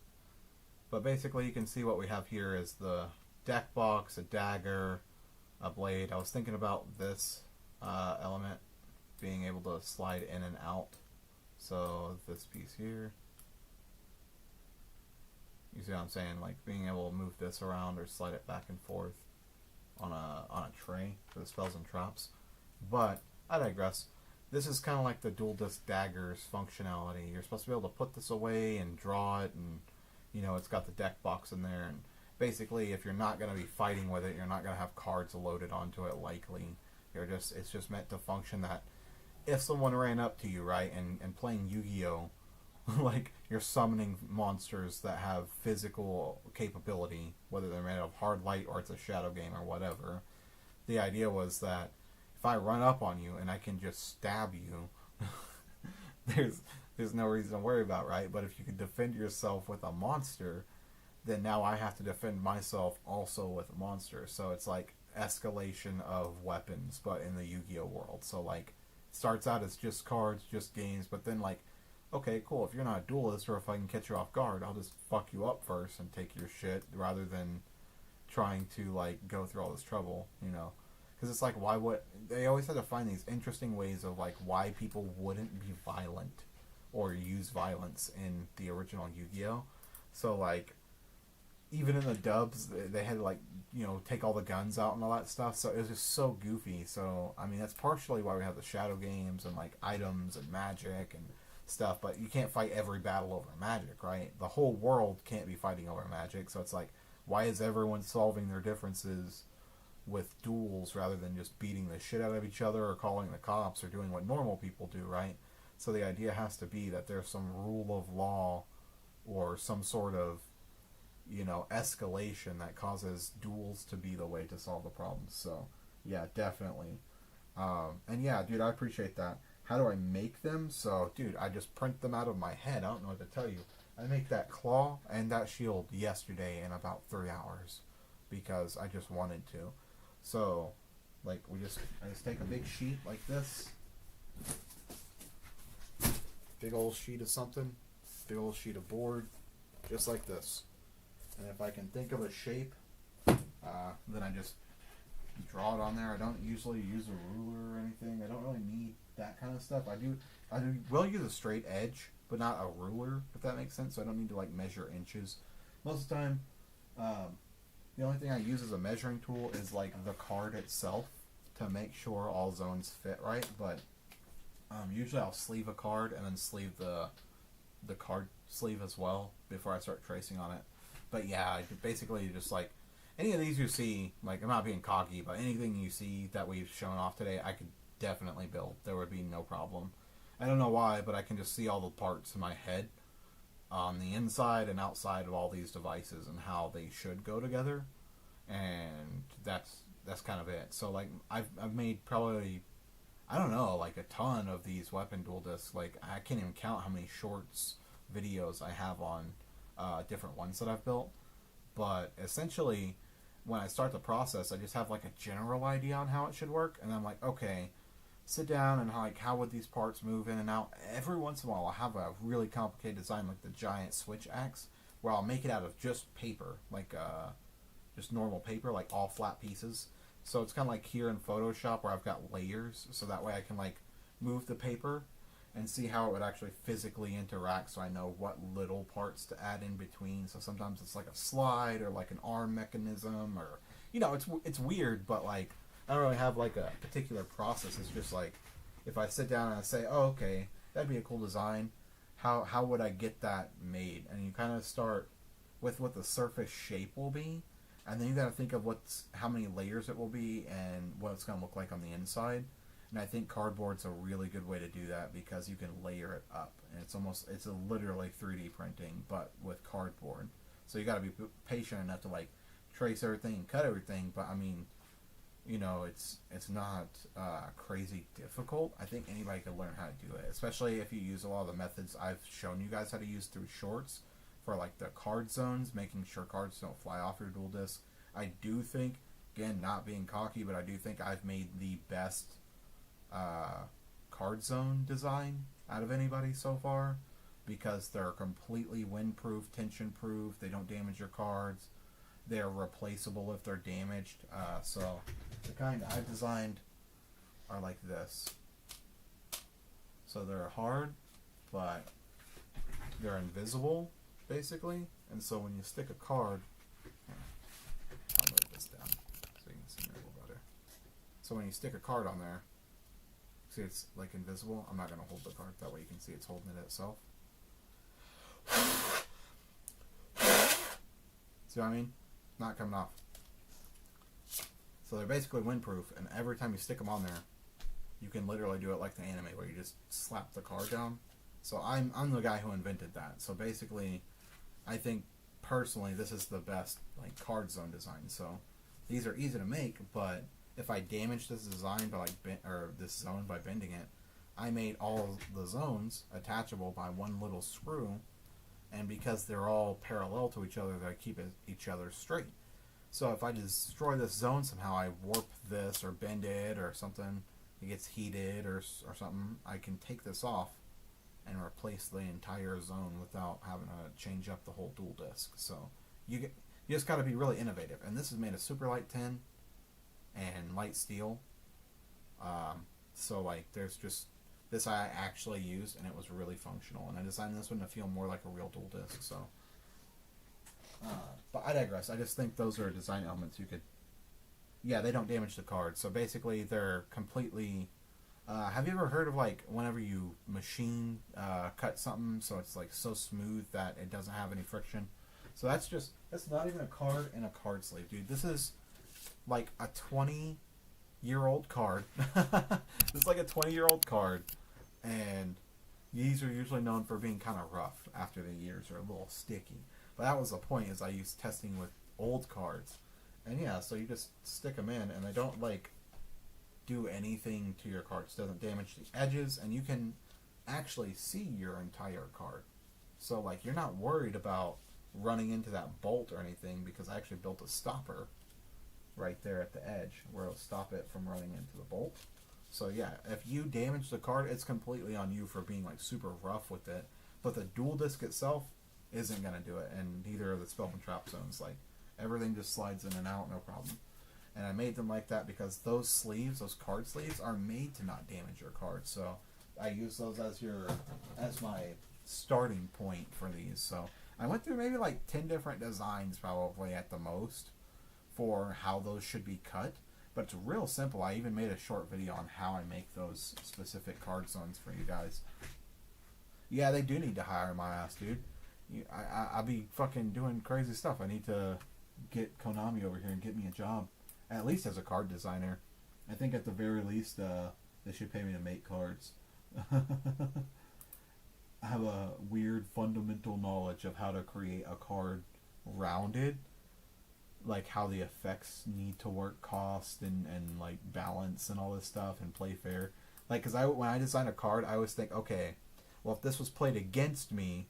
But basically, you can see what we have here is the deck box, a dagger, a blade. I was thinking about this element being able to slide in and out. So this piece here. You see what I'm saying? Like being able to move this around or slide it back and forth on a tray for the spells and traps. But I digress. This is kind of like the dual disc daggers functionality. You're supposed to be able to put this away and draw it, and you know it's got the deck box in there. And basically, if you're not going to be fighting with it, you're not going to have cards loaded onto it. Likely, it's just meant to function that if someone ran up to you, right, and playing Yu-Gi-Oh. Like you're summoning monsters that have physical capability, whether they're made of hard light or it's a shadow game or whatever. The idea was that if I run up on you and I can just stab you, there's no reason to worry about, right? But if you can defend yourself with a monster, then now I have to defend myself also with a monster. So it's like escalation of weapons, but in the Yu-Gi-Oh world. So like it starts out as just cards, just games, but then like, okay, cool, if you're not a duelist or if I can catch you off guard, I'll just fuck you up first and take your shit rather than trying to, like, go through all this trouble, you know? Because it's like, why would... They always had to find these interesting ways of, like, why people wouldn't be violent or use violence in the original Yu-Gi-Oh! So, like, even in the dubs, they had to, like, you know, take all the guns out and all that stuff, so it was just so goofy. So, I mean, that's partially why we have the shadow games and, like, items and magic and stuff, but you can't fight every battle over magic, right? The whole world can't be fighting over magic, so it's like, why is everyone solving their differences with duels rather than just beating the shit out of each other or calling the cops or doing what normal people do, right? So the idea has to be that there's some rule of law or some sort of you know, escalation that causes duels to be the way to solve the problems. So, yeah, definitely. And yeah, dude, I appreciate that. How do I make them? So, dude, I just print them out of my head. I don't know what to tell you. I make that claw and that shield yesterday in about 3 hours because I just wanted to. So, like, I just take a big sheet like this. Big old sheet of something. Big old sheet of board. Just like this. And if I can think of a shape, then I just draw it on there. I don't usually use a ruler or anything. I don't really need that kind of stuff. I will use a straight edge, but not a ruler, if that makes sense. So I don't need to like measure inches. Most of the time, the only thing I use as a measuring tool is like the card itself to make sure all zones fit right. But usually I'll sleeve a card and then sleeve the card sleeve as well before I start tracing on it. But yeah, basically just like any of these you see, like I'm not being cocky, but anything you see that we've shown off today, I could definitely build. There would be no problem. I don't know why, but I can just see all the parts in my head on the inside and outside of all these devices and how they should go together, and that's kind of it. So like I've made probably, I don't know, like a ton of these weapon dual discs. Like I can't even count how many shorts videos I have on different ones that I've built. But essentially, when I start the process, I just have like a general idea on how it should work, and I'm like, okay, sit down and like how would these parts move in and out. Every once in a while I'll have a really complicated design like the giant switch axe, where I'll make it out of just paper, like just normal paper, like all flat pieces. So it's kind of like here in Photoshop where I've got layers, so that way I can like move the paper and see how it would actually physically interact, so I know what little parts to add in between. So sometimes it's like a slide or like an arm mechanism, or you know, it's weird, but like I don't really have like a particular process. It's just like if I sit down and I say, oh, okay, that'd be a cool design, how would I get that made? And you kind of start with what the surface shape will be, and then you got to think of how many layers it will be and what it's going to look like on the inside. And I think cardboard's a really good way to do that because you can layer it up, and it's literally 3D printing, but with cardboard. So you got to be patient enough to like trace everything and cut everything. But I mean, you know, it's not crazy difficult. I think anybody could learn how to do it, especially if you use a lot of the methods I've shown you guys how to use through shorts for like the card zones, making sure cards don't fly off your dual disc. I do think, again, not being cocky, but I do think I've made the best card zone design out of anybody so far, because they're completely windproof, tension proof, they don't damage your cards, they're replaceable if they're damaged. So the kind I've designed are like this. So they're hard, but they're invisible basically, and so when you stick a card, I'll move this down so you can see me a little better. So when you stick a card on there, see it's like invisible. I'm not going to hold the card, that way you can see it's holding it itself. See what I mean? Not coming off. So they're basically windproof, and every time you stick them on there, you can literally do it like the anime where you just slap the card down. So I'm the guy who invented that. So basically, I think personally this is the best like card zone design. So these are easy to make, but if I damage this design by this zone by bending it, I made all the zones attachable by one little screw, and because they're all parallel to each other, they keep each other straight. So if I destroy this zone somehow, I warp this or bend it or something, it gets heated or something, I can take this off and replace the entire zone without having to change up the whole dual disc. So you just got to be really innovative. And this is made of super light tin and light steel. So like there's just this I actually used, and it was really functional, and I designed this one to feel more like a real dual disc. So but I digress. I just think those are design elements you could, yeah, they don't damage the card. So basically that's completely have you ever heard of like whenever you machine cut something so it's like so smooth that it doesn't have any friction? So that's not even a card in a card sleeve, dude. This is like a 20-year-old card. It's like a 20-year-old card, and these are usually known for being kind of rough after the years, or a little sticky. But that was the point, is I used testing with old cards. And yeah, so you just stick them in, and they don't, like, do anything to your cards. Doesn't damage the edges, and you can actually see your entire card. So, like, you're not worried about running into that bolt or anything, because I actually built a stopper right there at the edge where it'll stop it from running into the bolt. So yeah, if you damage the card, it's completely on you for being like super rough with it. But the dual disc itself isn't going to do it, and neither are the spell and trap zones. Like, everything just slides in and out, no problem. And I made them like that because those sleeves, those card sleeves, are made to not damage your cards. So I use those as my starting point for these. So I went through maybe like 10 different designs probably at the most for how those should be cut. But it's real simple. I even made a short video on how I make those specific card zones for you guys. Yeah, they do need to hire my ass, dude. I'll be fucking doing crazy stuff. I need to get Konami over here and get me a job. At least as a card designer. I think at the very least, they should pay me to make cards. I have a weird fundamental knowledge of how to create a card rounded. Like how the effects need to work, cost, and like balance and all this stuff, and play fair. Like, because when I design a card, I always think, okay, well, if this was played against me,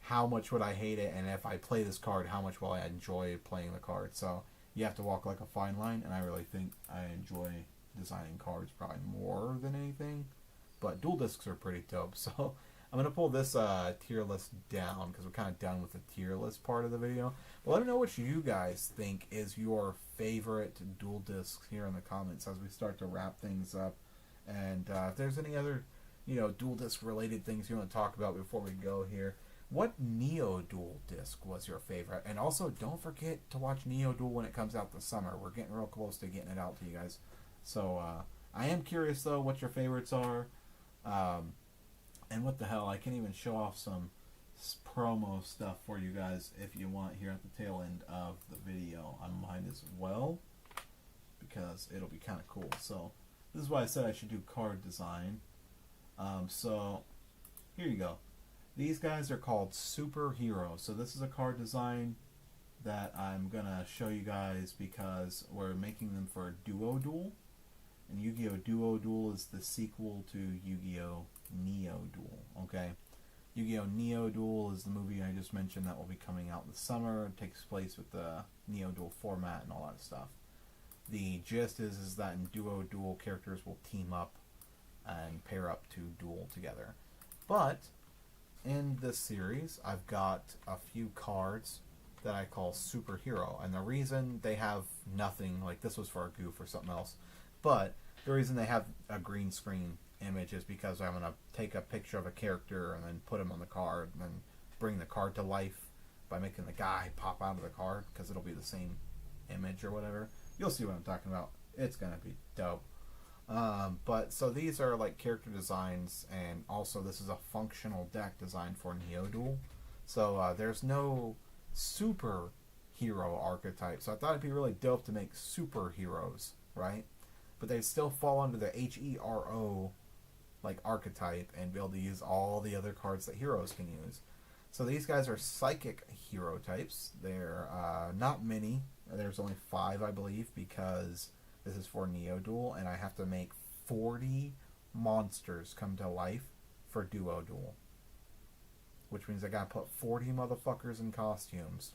how much would I hate it? And if I play this card, how much will I enjoy playing the card? So you have to walk like a fine line, and I really think I enjoy designing cards probably more than anything. But dual discs are pretty dope. So I'm going to pull this tier list down because we're kind of done with the tier list part of the video. But let me know what you guys think is your favorite dual discs here in the comments as we start to wrap things up. And if there's any other, dual disc related things you want to talk about before we go here. What Neo Duel disc was your favorite? And also, don't forget to watch Neo Duel when it comes out this summer. We're getting real close to getting it out to you guys. So I am curious, though, what your favorites are. And what the hell, I can even show off some promo stuff for you guys if you want here at the tail end of the video on mine as well, because it'll be kind of cool. So this is why I said I should do card design. So here you go. These guys are called Superheroes. So this is a card design that I'm going to show you guys because we're making them for Duo Duel. And Yu-Gi-Oh Duo Duel is the sequel to Yu-Gi-Oh Neo Duel. Okay? Yu-Gi-Oh Neo Duel is the movie I just mentioned that will be coming out this summer. It takes place with the Neo Duel format and all that stuff. The gist is that in Duo Duel, characters will team up and pair up to duel together. But in this series, I've got a few cards that I call Superhero. And the reason they have nothing, like this was for a goof or something else, but the reason they have a green screen image is because I'm going to take a picture of a character and then put him on the card and then bring the card to life by making the guy pop out of the card because it'll be the same image or whatever. You'll see what I'm talking about. It's going to be dope. But so these are like character designs, and also this is a functional deck design for Neo Duel. So there's no superhero archetype. So I thought it'd be really dope to make superheroes, right? But they still fall under the HERO like archetype and be able to use all the other cards that heroes can use. So these guys are psychic hero types. They're not many. There's only 5, I believe, because this is for Neo Duel, and I have to make 40 monsters come to life for Duo Duel. Which means I gotta put 40 motherfuckers in costumes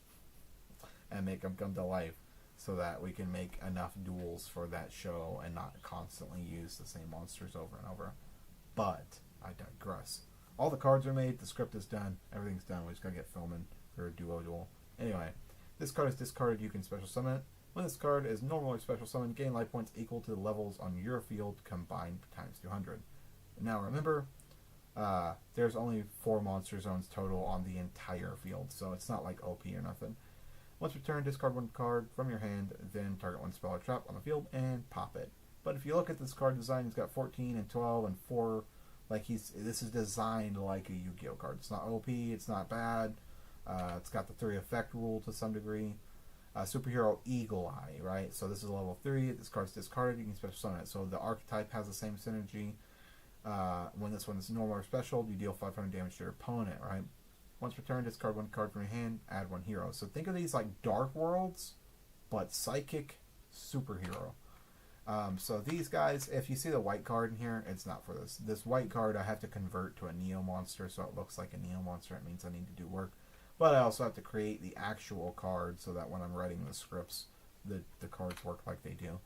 and make them come to life so that we can make enough duels for that show and not constantly use the same monsters over and over. But I digress. All the cards are made, the script is done, everything's done. We just gotta get filming for a Duo Duel. Anyway, this card is discarded, you can special summon it. When this card is normally special summoned, gain life points equal to the levels on your field combined times 200. Now remember, there's only 4 monster zones total on the entire field, so it's not like OP or nothing. Once returned, discard 1 card from your hand, then target 1 spell or trap on the field and pop it. But if you look at this card design, he's got 14 and 12 and 4. Like this is designed like a Yu-Gi-Oh card. It's not OP, it's not bad. It's got the 3 effect rule to some degree. Superhero Eagle Eye, right? So this is level 3. This card's discarded. You can special summon it. So the archetype has the same synergy. When this one is normal or special, you deal 500 damage to your opponent, right? Once per turn, discard 1 card from your hand, add 1 hero. So think of these like Dark Worlds, but psychic superhero. So these guys, if you see the white card in here, it's not for this. This white card I have to convert to a Neo monster, so it looks like a Neo monster. It means I need to do work. But I also have to create the actual card so that when I'm writing the scripts, the cards work like they do.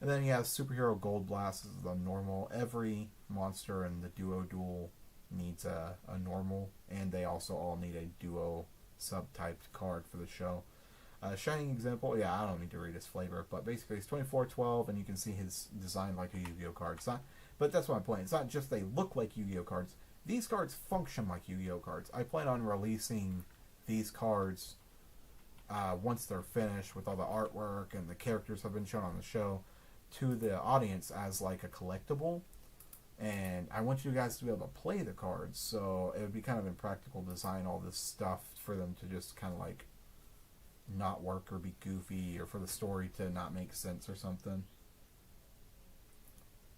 And then you have Superhero Gold Blast. This is the normal. Every monster in the Duo Duel needs a normal, and they also all need a Duo subtyped card for the show. Shining Example, yeah, I don't need to read his flavor, but basically it's 24-12, and you can see his design like a Yu-Gi-Oh card. It's not, but that's my point. It's not just they look like Yu-Gi-Oh cards. These cards function like Yu-Gi-Oh cards. I plan on releasing these cards once they're finished with all the artwork and the characters have been shown on the show to the audience as like a collectible. And I want you guys to be able to play the cards, so it would be kind of impractical to design all this stuff for them to just kind of like not work or be goofy, or for the story to not make sense or something.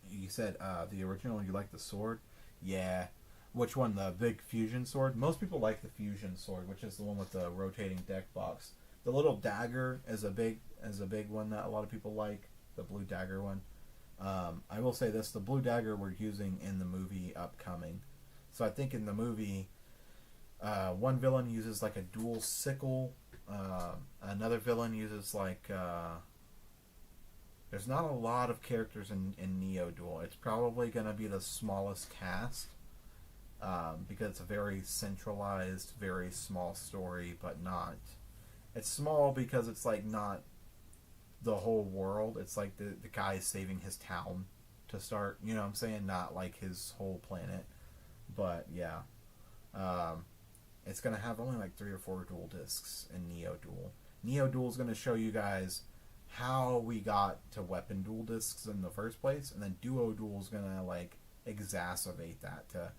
You said the original, you like the sword? Yeah. Which one? The big fusion sword? Most people like the fusion sword, which is the one with the rotating deck box. The little dagger is a big one that a lot of people like. The blue dagger one. I will say this: the blue dagger we're using in the movie upcoming. So I think in the movie, one villain uses like a dual sickle. Another villain uses like there's not a lot of characters in Neo Duel. It's probably going to be the smallest cast because it's a very centralized, very small story, but not. It's small because it's like not the whole world. It's like the guy saving his town to start. You know what I'm saying? Not like his whole planet. But yeah. It's going to have only like 3 or 4 dual discs in Neo Duel. Neo Duel is going to show you guys how we got to weapon dual discs in the first place, and then Duo Duel is going to like exacerbate that to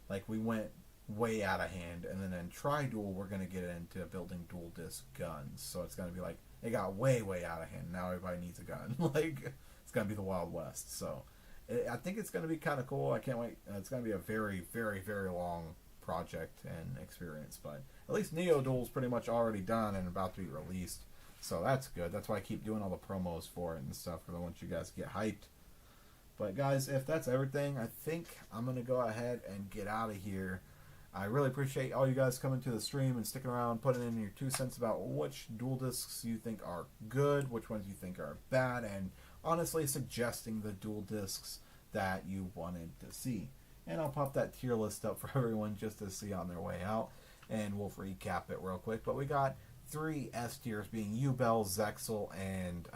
like we went way out of hand, and then in Tri-Duel we're going to get into building dual disc guns. So it's going to be like it got way out of hand. Now everybody needs a gun. Like it's going to be the Wild West. So I think it's going to be kind of cool. I can't wait. It's going to be a very long project and experience, but at least Neo Duel's pretty much already done and about to be released, so that's good. That's why I keep doing all the promos for it and stuff, because I want you guys to get hyped. But guys, if that's everything, I think I'm gonna go ahead and get out of here. I really appreciate all you guys coming to the stream and sticking around, putting in your 2 cents about which dual discs you think are good, which ones you think are bad, and honestly suggesting the dual discs that you wanted to see. And I'll pop that tier list up for everyone just to see on their way out. And we'll recap it real quick. But we got 3 S tiers being Yubel, Zexal, and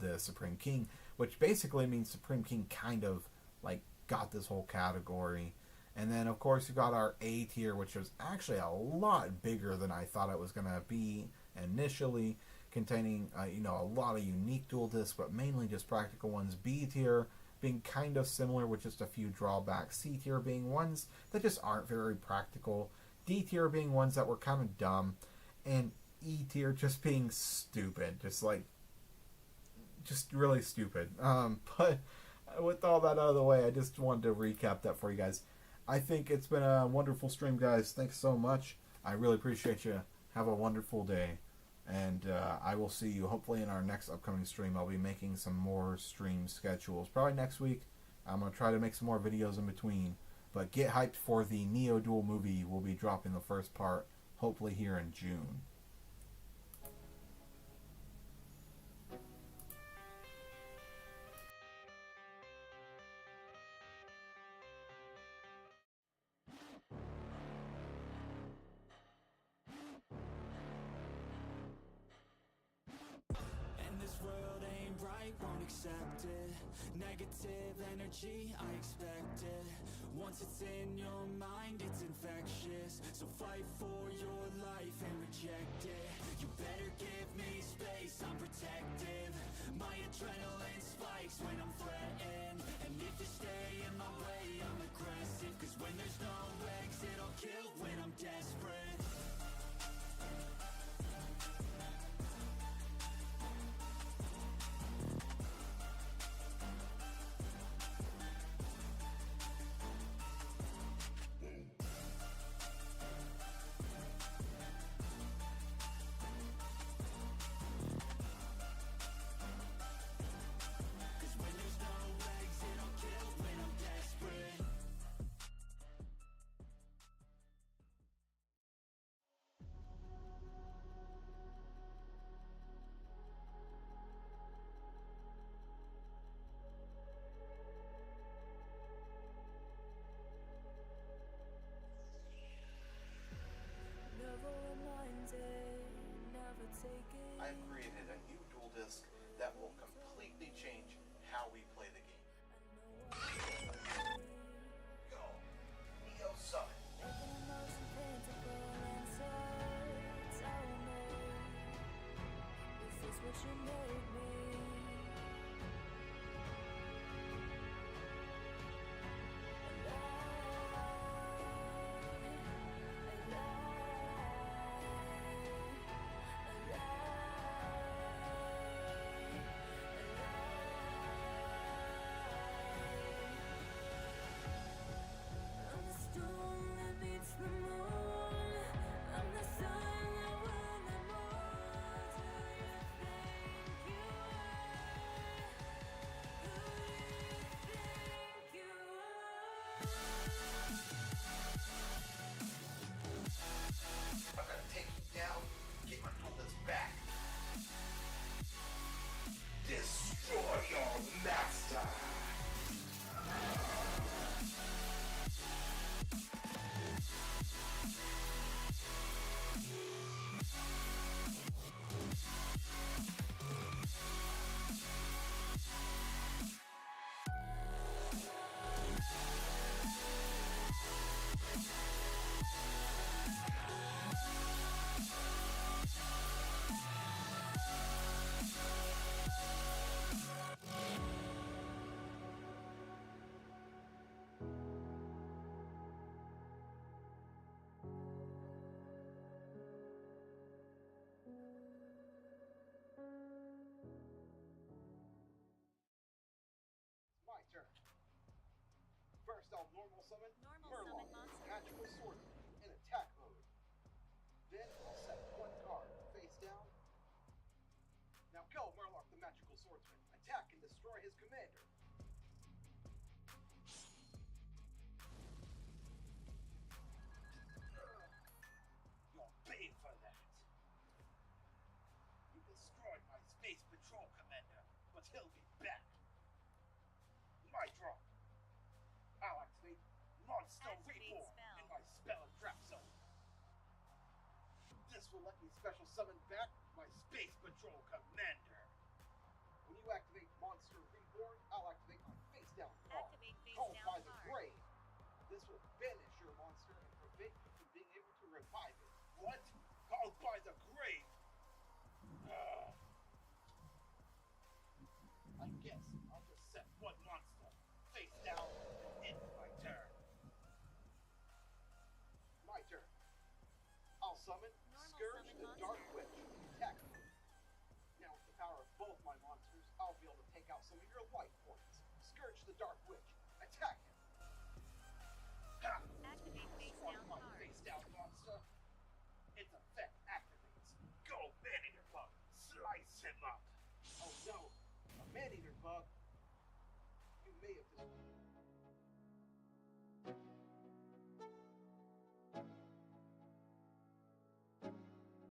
the Supreme King. Which basically means Supreme King kind of like got this whole category. And then of course you got our A tier, which was actually a lot bigger than I thought it was going to be initially. Containing a lot of unique dual discs, but mainly just practical ones. B tier being kind of similar with just a few drawbacks. C tier being ones that just aren't very practical. D tier being ones that were kind of dumb. And E tier just being stupid. Just really stupid. But with all that out of the way, I just wanted to recap that for you guys. I think it's been a wonderful stream, guys. Thanks so much. I really appreciate you. Have a wonderful day. And I will see you hopefully in our next upcoming stream. I'll be making some more stream schedules. Probably next week. I'm going to try to make some more videos in between. But get hyped for the Neo Duel movie. We'll be dropping the first part hopefully here in June. Won't accept it. Negative energy, I expect it. Once it's in your mind, it's infectious. So fight for your life and reject it. You better give me space, I'm protective. My adrenaline spikes when I'm threatened. And if you stay in my way, I'm aggressive. Cause when there's no exit, I'll kill when I'm desperate. I'll normal summon Normal Murloc, summon monster. Magical Swordsman, in attack mode. Then I'll set one card face down. Now go, Murloc the Magical Swordsman. Attack and destroy his commander. You'll pay for that. You destroyed my Space Patrol commander, but he'll be back. My draw. I'll activate Monster Activate Reborn spell. in my spell and trap zone. This will let me special summon back my Space Patrol commander. When you activate Monster Reborn, I'll activate my face down card. Activate face Called down by the card. Grave. This will banish your monster and prevent you from being able to revive it. What? Called by the Grave? I guess I'll just set one monster face down and end my turn. My turn. I'll summon Normal Scourge summon the monster. Dark Witch. Attack. Now with the power of both my monsters, I'll be able to take out some of your life points. Scourge the Dark Witch. Attack him. Ha! Activate face Destroy down my card. face down monster. Its effect activates. Go, Man-Eater Bug. Slice him up. Oh no, a Man-Eater Bug. You may have just